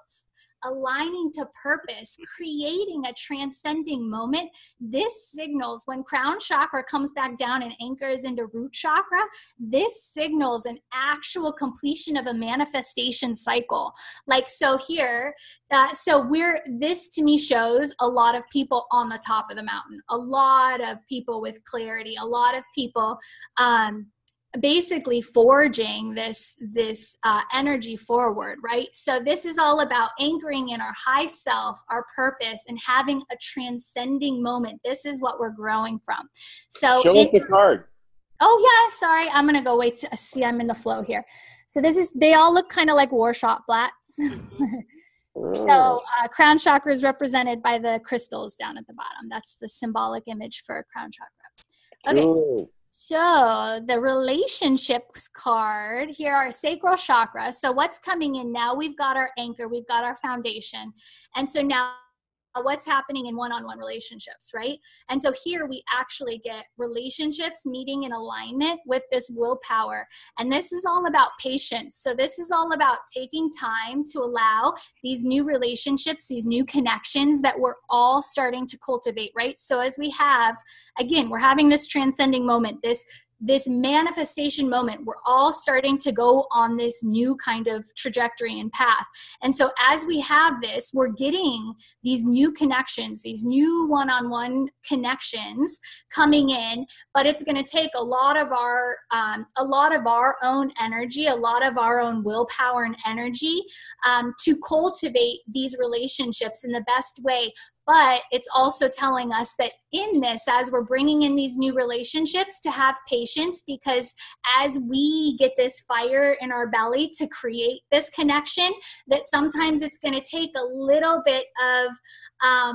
aligning to purpose, creating a transcending moment, this signals when crown chakra comes back down and anchors into root chakra, this signals an actual completion of a manifestation cycle. Like, so here, this to me shows a lot of people on the top of the mountain, a lot of people with clarity, a lot of people, basically forging this energy forward, right? So this is all about anchoring in our high self, our purpose, and having a transcending moment. This is what we're growing from. So show us the card. Oh yeah, sorry. I'm gonna go wait to see. I'm in the flow here. So they all look kind of like war shot blats. So crown chakra is represented by the crystals down at the bottom. That's the symbolic image for a crown chakra. Okay. Cool. So the relationships card, here are sacral chakra. So what's coming in now? We've got our anchor, we've got our foundation. And so now what's happening in one-on-one relationships, right? And so here we actually get relationships meeting in alignment with this willpower. And this is all about patience. So this is all about taking time to allow these new relationships, these new connections that we're all starting to cultivate, right? So as we have, again, we're having this transcending moment, this manifestation moment, we're all starting to go on this new kind of trajectory and path. And so as we have this, we're getting these new connections, these new one-on-one connections coming in, but it's going to take a lot of our own energy, a lot of our own willpower and energy to cultivate these relationships in the best way. But it's also telling us that in this, as we're bringing in these new relationships, to have patience, because as we get this fire in our belly to create this connection, that sometimes it's going to take a little bit of I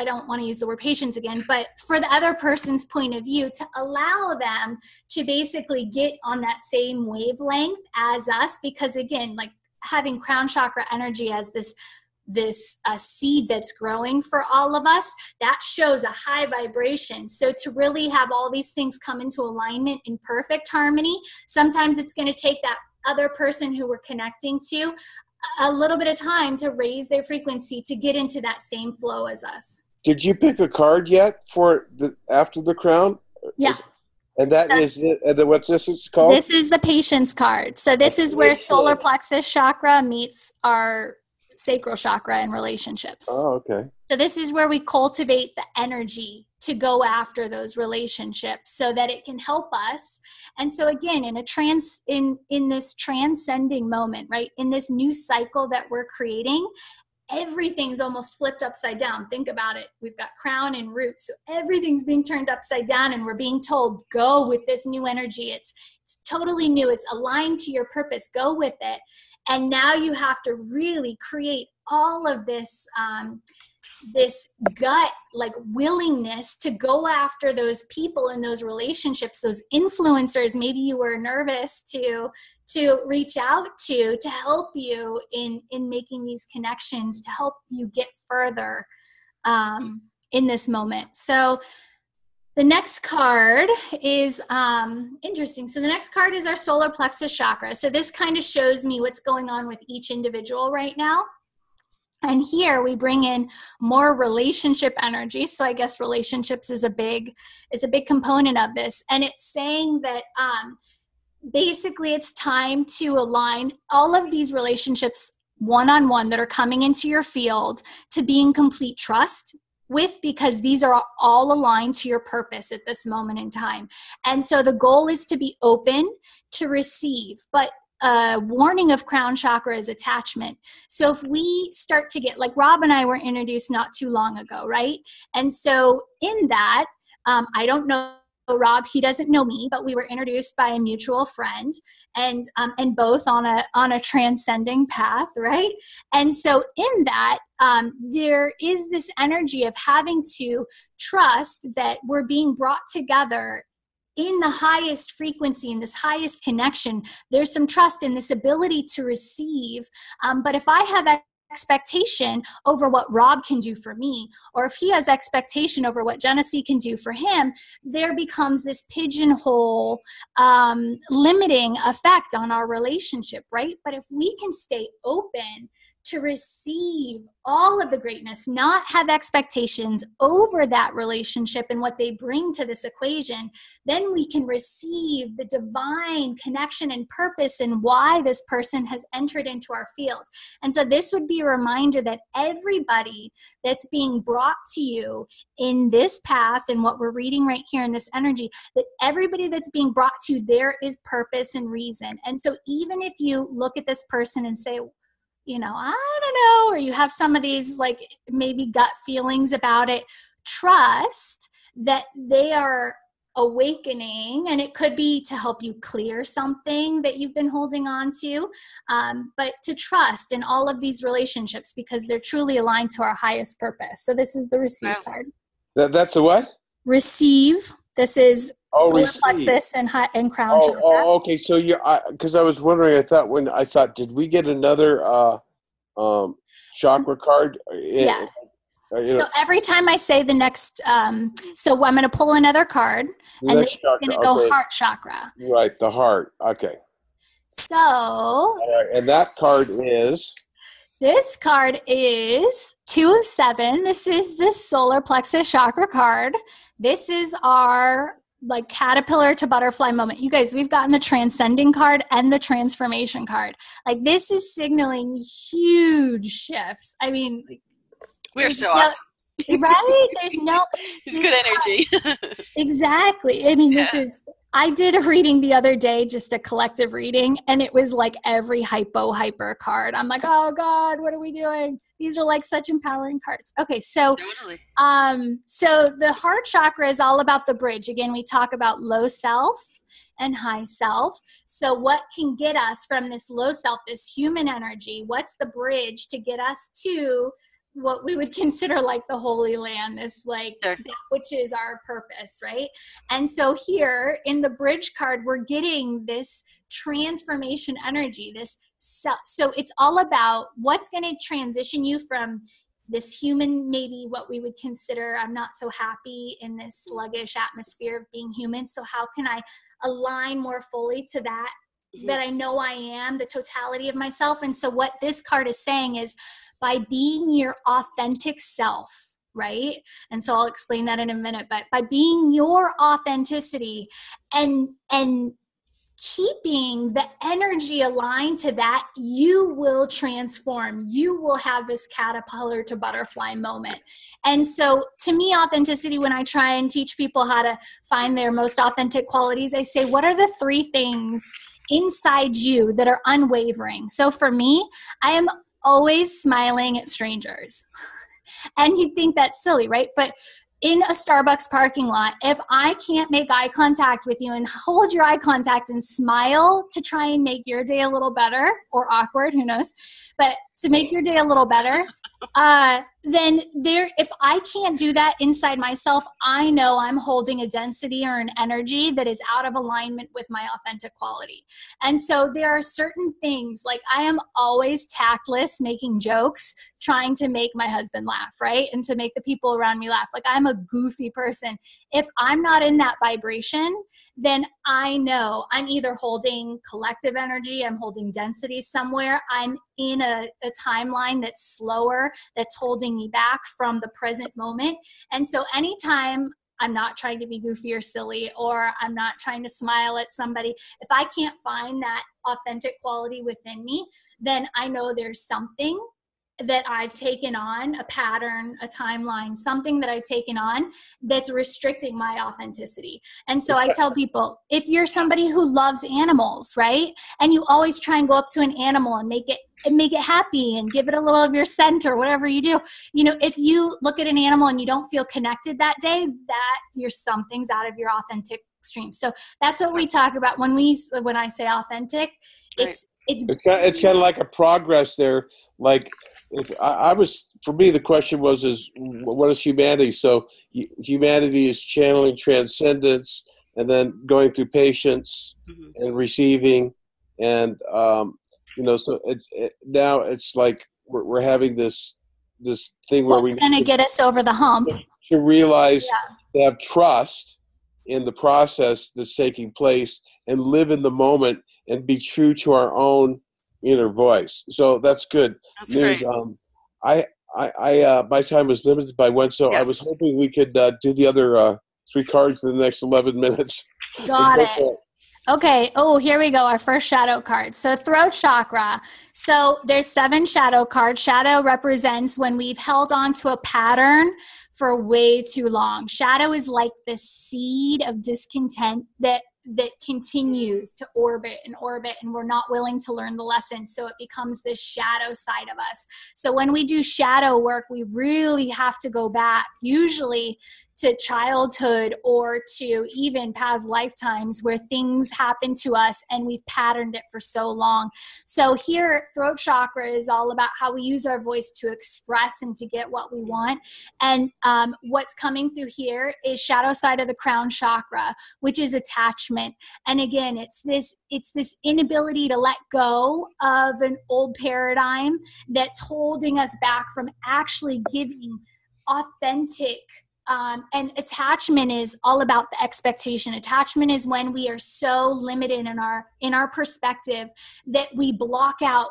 don't want to use the word patience again, but for the other person's point of view, to allow them to basically get on that same wavelength as us, because again, like having crown chakra energy as this seed that's growing for all of us, that shows a high vibration. So to really have all these things come into alignment in perfect harmony, sometimes it's going to take that other person who we're connecting to a little bit of time to raise their frequency to get into that same flow as us. Did you pick a card yet for after the crown? Yeah. And that is it. What's this? It's called? This is the patience card. So this is where solar plexus chakra meets our sacral chakra in relationships. Oh, okay. So this is where we cultivate the energy to go after those relationships so that it can help us. And so again, in this transcending moment, right? In this new cycle that we're creating, everything's almost flipped upside down. Think about it. We've got crown and root. So everything's being turned upside down and we're being told, go with this new energy. It's totally new. It's aligned to your purpose. Go with it. And now you have to really create all of this, this gut, like willingness to go after those people in those relationships, those influencers maybe you were nervous to reach out to help you in making these connections, to help you get further in this moment. So the next card is interesting. So the next card is our solar plexus chakra. So this kind of shows me what's going on with each individual right now. And here we bring in more relationship energy. So I guess relationships is a big component of this. And it's saying that basically it's time to align all of these relationships one-on-one that are coming into your field to be in complete trust with, because these are all aligned to your purpose at this moment in time. And so the goal is to be open to receive, but a warning of crown chakra is attachment. So if we start to get, like Rob and I were introduced not too long ago, right? And so in that, I don't know Rob, he doesn't know me, but we were introduced by a mutual friend, and both on a transcending path, right? And so in that, there is this energy of having to trust that we're being brought together in the highest frequency, in this highest connection. There's some trust in this ability to receive. But if I have expectation over what Rob can do for me, or if he has expectation over what Jenesse can do for him, there becomes this pigeonhole, limiting effect on our relationship, right? But if we can stay open to receive all of the greatness, not have expectations over that relationship and what they bring to this equation, then we can receive the divine connection and purpose and why this person has entered into our field. And so this would be a reminder that everybody that's being brought to you in this path and what we're reading right here in this energy, that everybody that's being brought to you, there is purpose and reason. And so even if you look at this person and say, I don't know, or you have some of these like maybe gut feelings about it, trust that they are awakening, and it could be to help you clear something that you've been holding on to, but to trust in all of these relationships because they're truly aligned to our highest purpose. So this is the receive card. That's a what? Receive. This is solar plexus and crown chakra. Oh, okay. So because I was wondering, I thought, did we get another chakra card? Yeah. So every time I say the next, so I'm going to pull another card, and this is going to go heart chakra. Right, the heart. Okay. So. All right, and that card is. This card is 2 of 7. This is the solar plexus chakra card. This is our like caterpillar to butterfly moment. You guys, we've gotten the transcending card and the transformation card. Like this is signaling huge shifts. I mean, we're so awesome. Right? There's no. It's good energy. Exactly. I mean, I did a reading the other day, just a collective reading, and it was like every hyper card. I'm like, oh God, what are we doing? These are like such empowering cards. Okay, so totally. So the heart chakra is all about the bridge. Again, we talk about low self and high self. So what can get us from this low self, this human energy? What's the bridge to get us to what we would consider like the Holy Land, this like that which is our purpose, right? And so here in the bridge card, we're getting this transformation energy, so it's all about what's going to transition you from this human, maybe what we would consider, I'm not so happy in this sluggish atmosphere of being human. So how can I align more fully to that I know I am, the totality of myself? And so what this card is saying is, by being your authentic self, right? And so I'll explain that in a minute, but by being your authenticity and keeping the energy aligned to that, you will transform. You will have this caterpillar to butterfly moment. And so to me, authenticity, when I try and teach people how to find their most authentic qualities, I say, what are the 3 things inside you that are unwavering? So for me, I am always smiling at strangers. And you'd think that's silly, right? But in a Starbucks parking lot, if I can't make eye contact with you and hold your eye contact and smile to try and make your day a little better, or awkward, who knows, but to make your day a little better, then if I can't do that inside myself, I know I'm holding a density or an energy that is out of alignment with my authentic quality. And so there are certain things, like I am always tactless, making jokes, trying to make my husband laugh, right? And to make the people around me laugh. Like I'm a goofy person. If I'm not in that vibration, then I know I'm either holding collective energy, I'm holding density somewhere, I'm in a timeline that's slower, that's holding me back from the present moment. And so anytime I'm not trying to be goofy or silly, or I'm not trying to smile at somebody, if I can't find that authentic quality within me, then I know there's something that I've taken on, a pattern, a timeline, something that I've taken on that's restricting my authenticity. And so I tell people, if you're somebody who loves animals, right? And you always try and go up to an animal and make it happy and give it a little of your scent or whatever you do. You know, if you look at an animal and you don't feel connected that day, that something's out of your authentic stream. So that's what we talk about when I say authentic. It's kind of like a progress there. Like for me, the question was, what is humanity? So humanity is channeling transcendence and then going through patience and receiving. And, so now it's like we're having this thing where what's going to get us over the hump to realize to have trust in the process that's taking place and live in the moment and be true to our own inner voice. So that's good. That's great. My time was limited by one, so I was hoping we could do the other 3 cards in the next 11 minutes. Got it. Okay. Oh, here we go. Our first shadow card. So throat chakra. So there's 7 shadow cards. Shadow represents when we've held on to a pattern for way too long. Shadow is like the seed of discontent that continues to orbit, and we're not willing to learn the lessons. So it becomes this shadow side of us. So when we do shadow work, we really have to go back, usually to childhood or to even past lifetimes where things happen to us and we've patterned it for so long. So here, throat chakra is all about how we use our voice to express and to get what we want. And what's coming through here is shadow side of the crown chakra, which is attachment. And again, it's this inability to let go of an old paradigm that's holding us back from actually giving authentic. And attachment is all about the expectation. Attachment is when we are so limited in our perspective that we block out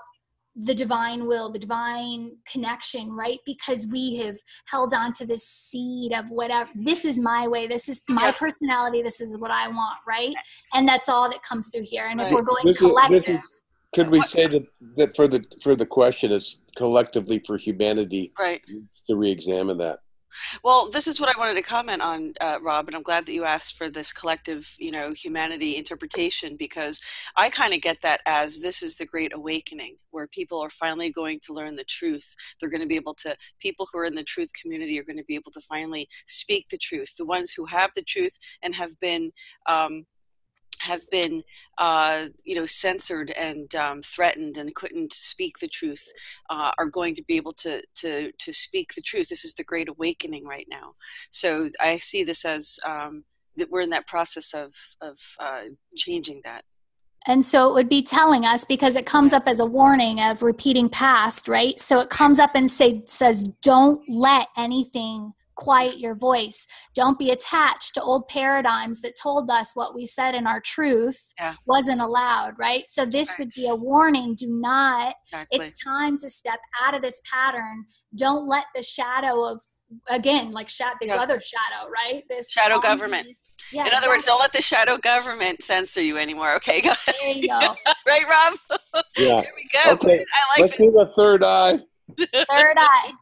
the divine will, the divine connection, right? Because we have held on to this seed of whatever, this is my way, this is my personality, this is what I want, right? And that's all that comes through here. And if we're going collective. Could we say that for the question, it's collectively for humanity, right, to re-examine that? Well, this is what I wanted to comment on, Rob, and I'm glad that you asked for this collective, humanity interpretation, because I kind of get that as this is the great awakening where people are finally going to learn the truth. They're going to be able to, people who are in the truth community are going to be able to finally speak the truth. The ones who have the truth and have been censored and threatened and couldn't speak the truth are going to be able to speak the truth. This is the great awakening right now. So I see this as that we're in that process of changing that. And so it would be telling us, because it comes up as a warning of repeating past, right? So it comes up and says, don't let anything quiet your voice. Don't be attached to old paradigms that told us what we said in our truth wasn't allowed, right? So this would be a warning. Do not, it's time to step out of this pattern. Don't let the shadow of, again, like the other shadow, right? This shadow government. Yeah, in other words, don't let the shadow government censor you anymore. Okay, go ahead. There you go. Right, Rob? Yeah. There we go. Okay. I like Let's do the third eye. Third eye.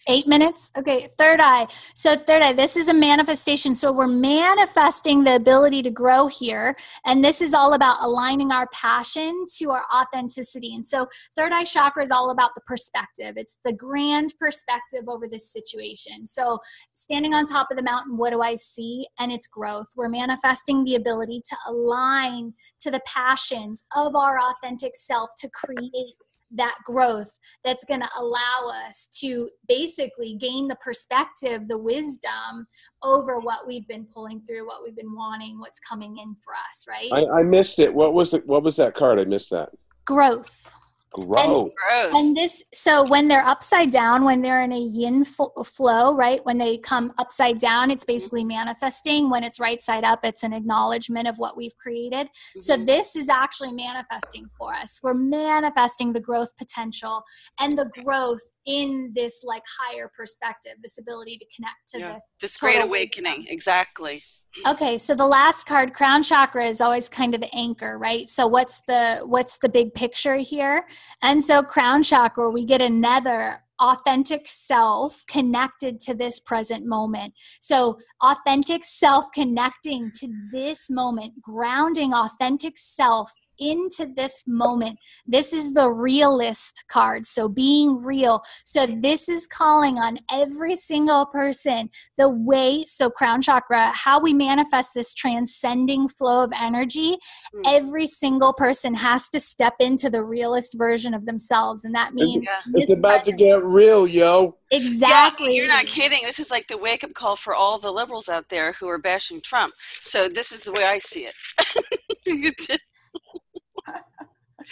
8 minutes. Okay. Third eye. So third eye, this is a manifestation. So we're manifesting the ability to grow here. And this is all about aligning our passion to our authenticity. And so third eye chakra is all about the perspective. It's the grand perspective over this situation. So standing on top of the mountain, what do I see? And it's growth. We're manifesting the ability to align to the passions of our authentic self to create that growth that's going to allow us to basically gain the perspective, the wisdom over what we've been pulling through, what we've been wanting, what's coming in for us, right? I missed it. What was that card? I missed that. Growth. Growth. And this, so when they're upside down, when they're in a yin flow, right? When they come upside down, it's basically manifesting. When it's right side up, it's an acknowledgement of what we've created. Mm-hmm. So this is actually manifesting for us. We're manifesting the growth potential and the growth in this like higher perspective, this ability to connect to this great awakening. Wisdom. Exactly. Okay, so the last card, crown chakra, is always kind of the anchor, right? So what's the big picture here? And so crown chakra, we get another authentic self connected to this present moment. So authentic self connecting to this moment, grounding authentic self into this moment. This is the realist card. So being real. So this is calling on every single person, the way, so crown chakra, how we manifest this transcending flow of energy. Every single person has to step into the realist version of themselves. And that means it's about to get real, yo. Exactly. Yeah, you're not kidding. This is like the wake-up call for all the liberals out there who are bashing Trump. So this is the way I see it.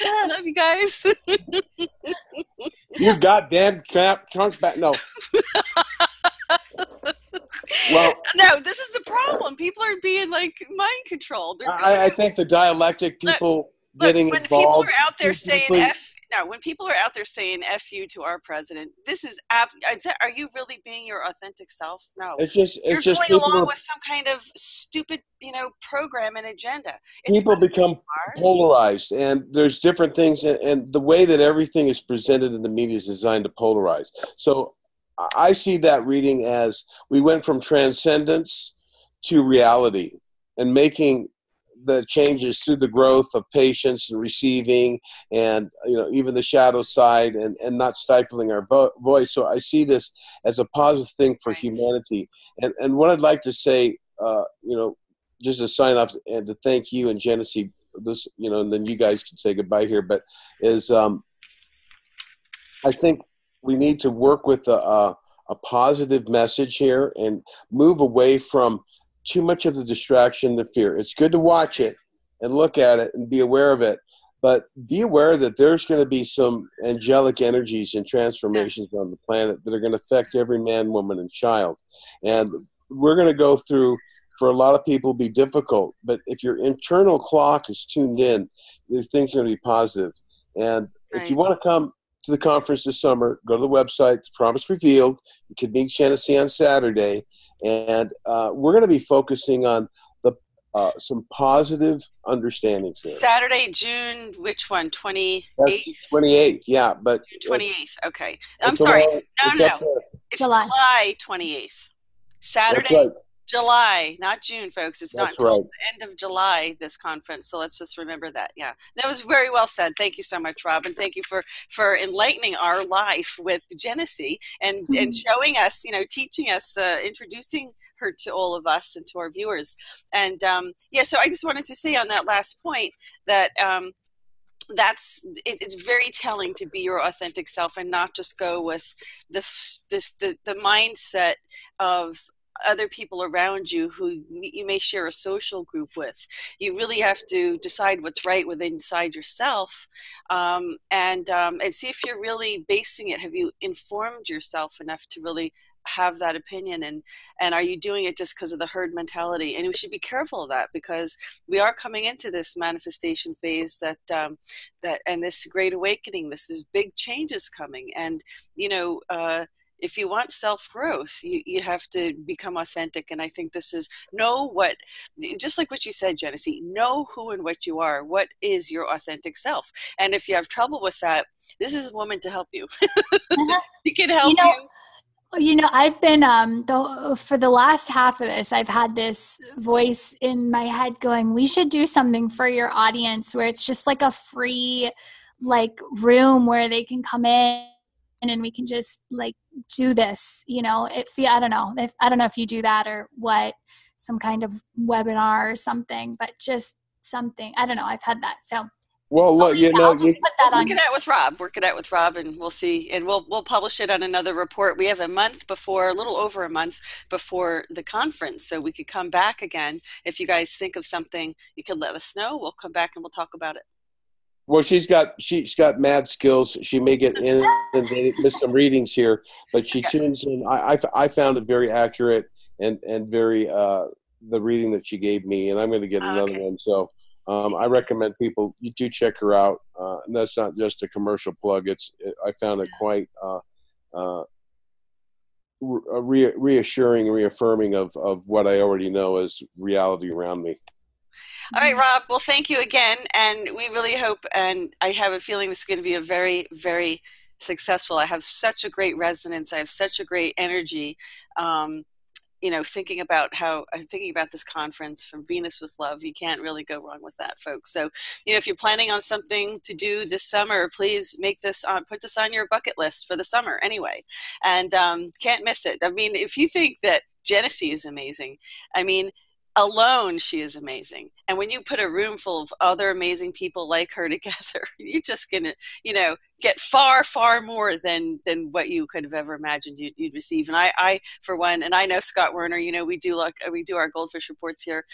I love you guys. You goddamn Trump back. No. Well, no, this is the problem. People are being like mind controlled. I think the dialectic, people getting when involved. People are out there saying when people are out there saying "f you" to our president, this is are you really being your authentic self? No, you're going along with some kind of stupid, program and agenda. People become polarized, and there's different things, and the way that everything is presented in the media is designed to polarize. So I see that reading as we went from transcendence to reality, and making the changes through the growth of patience and receiving, and even the shadow side, and not stifling our voice. So I see this as a positive thing for humanity. And what I'd like to say, just to sign off and to thank you and Jenesse, this, and then you guys can say goodbye here, but is I think we need to work with a positive message here and move away from too much of the distraction, the fear. It's good to watch it and look at it and be aware of it, but be aware that there's going to be some angelic energies and transformations on the planet that are going to affect every man, woman, and child. And we're going to go through, for a lot of people, be difficult, but if your internal clock is tuned in, things are going to be positive. And if you want to come to the conference this summer, go to the website, Promise Revealed. You can meet Jenesse on Saturday. And we're going to be focusing on some positive understandings there. Saturday, June, which one? 28th? 28th, yeah. But June 28th, okay. I'm sorry. No. It's July 28th. Saturday, right. July, not June, folks. It's not until right. the end of July, this conference. So let's just remember that. Yeah, that was very well said. Thank you so much, Rob. And thank you for enlightening our life with Jenesse and showing us, teaching us, introducing her to all of us and to our viewers. And so I just wanted to say on that last point that it's very telling to be your authentic self and not just go with the mindset of other people around you who you may share a social group with. You really have to decide what's right within inside yourself, and see if you're really basing it. Have you informed yourself enough to really have that opinion, and are you doing it just because of the herd mentality? And we should be careful of that, because we are coming into this manifestation phase that and this great awakening. This is big changes coming, and if you want self-growth, you have to become authentic. And I think this is just like what you said, Jenesse, know who and what you are. What is your authentic self? And if you have trouble with that, this is a woman to help you. She can help you. I've been, for the last half of this, I've had this voice in my head going, we should do something for your audience where it's just like a free, room where they can come in and we can just do this, I don't know if you do that or what, some kind of webinar or something, but just something, I don't know. I've had that. So, well, look, I'll just put that on. Work it out with Rob, and we'll see, and we'll publish it on another report. We have a little over a month before the conference, so we could come back again. If you guys think of something, you can let us know. We'll come back and we'll talk about it. Well, she's got mad skills. She may get inundated with some readings here, but she tunes in. I found it very accurate and very the reading that she gave me, and I'm going to get another one. So I recommend people, you do check her out. And that's not just a commercial plug. I found it quite reassuring, reaffirming of what I already know as reality around me. All right, Rob. Well, thank you again. And we really hope, and I have a feeling this is going to be a very, very successful. I have such a great resonance. I have such a great energy. Thinking about this conference from Venus with Love, you can't really go wrong with that, folks. So, if you're planning on something to do this summer, please put this on your bucket list for the summer anyway. And can't miss it. I mean, if you think that Jenesse is amazing, I mean, alone she is amazing. And when you put a room full of other amazing people like her together, you're just gonna get far more than what you could have ever imagined you'd receive. And I for one, and I know Scott Werner, we do our GoldFish reports here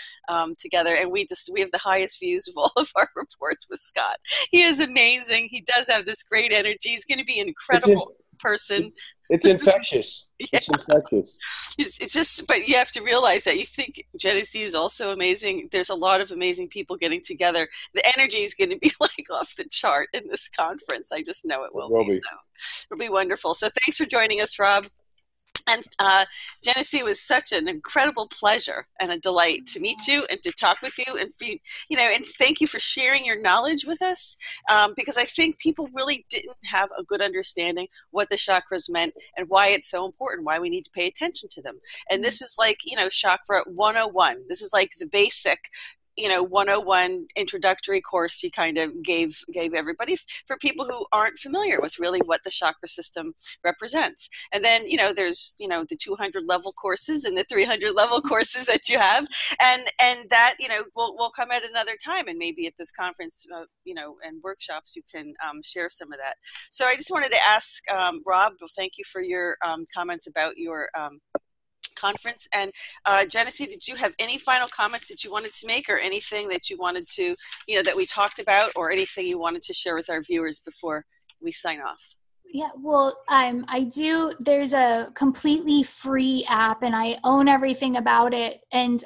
together, and we have the highest views of all of our reports with Scott. He is amazing. He does have this great energy. He's going to be an incredible person. It's infectious. Yeah. It's infectious. It's just, but you have to realize that you think Jenesse is also amazing. There's a lot of amazing people getting together. The energy is going to be like off the chart in this conference. I just know it will be. So it'll be wonderful. So thanks for joining us, Rob. And Jenesse, was such an incredible pleasure and a delight to meet you and to talk with you, and and thank you for sharing your knowledge with us, because I think people really didn't have a good understanding what the chakras meant and why it's so important, why we need to pay attention to them. And this is like, chakra 101. This is like the basic 101 introductory course you kind of gave everybody, for people who aren't familiar with really what the chakra system represents. And then, there's, the 200 level courses and the 300 level courses that you have. And that, will come at another time. And maybe at this conference, and workshops, you can share some of that. So I just wanted to ask Rob, thank you for your comments about your conference. And Jenesse, did you have any final comments that you wanted to make, or anything that you wanted to, that we talked about, or anything you wanted to share with our viewers before we sign off? Yeah, well, I do. There's a completely free app, and I own everything about it. And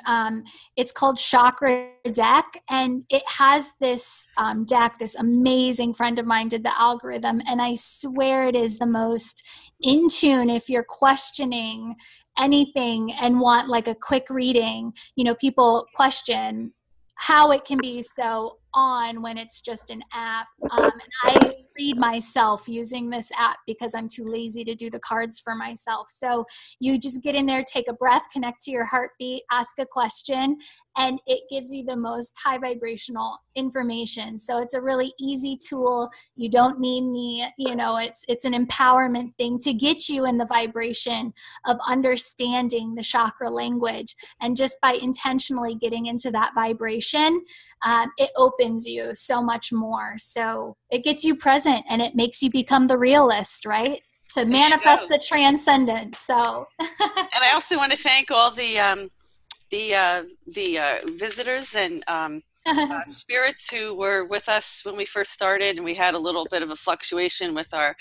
it's called Chakra Deck, and it has this deck. This amazing friend of mine did the algorithm, and I swear it is the most in tune. If you're questioning anything and want like a quick reading, people question how it can be so on when it's just an app. And I read myself using this app because I'm too lazy to do the cards for myself. So you just get in there, take a breath, connect to your heartbeat, ask a question, and it gives you the most high vibrational information. So it's a really easy tool. You don't need me, it's an empowerment thing to get you in the vibration of understanding the chakra language. And just by intentionally getting into that vibration, it opens you so much more. So it gets you present, and it makes you become the realist, right? To manifest the transcendence. So, and I also want to thank all the visitors and spirits who were with us when we first started, and we had a little bit of a fluctuation with our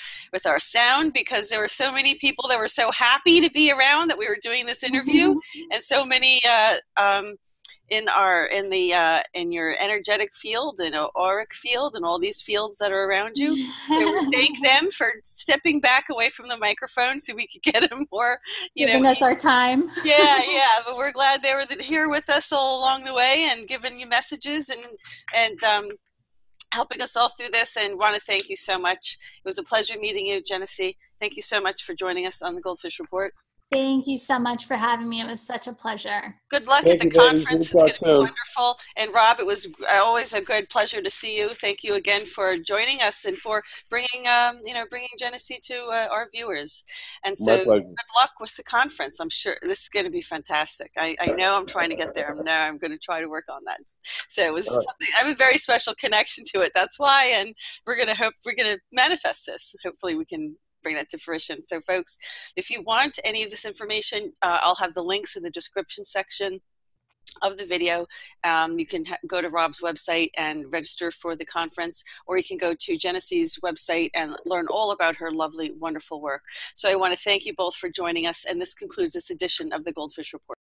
sound, because there were so many people that were so happy to be around that we were doing this interview, and so many in your energetic field and auric field and all these fields that are around you. So we thank them for stepping back away from the microphone so we could get them more, giving us our time. Yeah. But we're glad they were here with us all along the way and giving you messages and helping us all through this. And want to thank you so much. It was a pleasure meeting you, Jenesse. Thank you so much for joining us on the GoldFish Report. Thank you so much for having me. It was such a pleasure. Good luck at the conference. It's going to be wonderful. And Rob, it was always a good pleasure to see you. Thank you again for joining us and for bringing Jenesse to our viewers. And so good luck with the conference. I'm sure this is going to be fantastic. I know I'm trying to get there. I'm going to try to work on that. So it was something, I have a very special connection to it. That's why. And we're going to manifest this. Hopefully we can bring that to fruition. So folks, if you want any of this information, I'll have the links in the description section of the video. You can go to Rob's website and register for the conference, or you can go to Jennesse's website and learn all about her lovely, wonderful work. So I want to thank you both for joining us, and this concludes this edition of the GoldFish Report.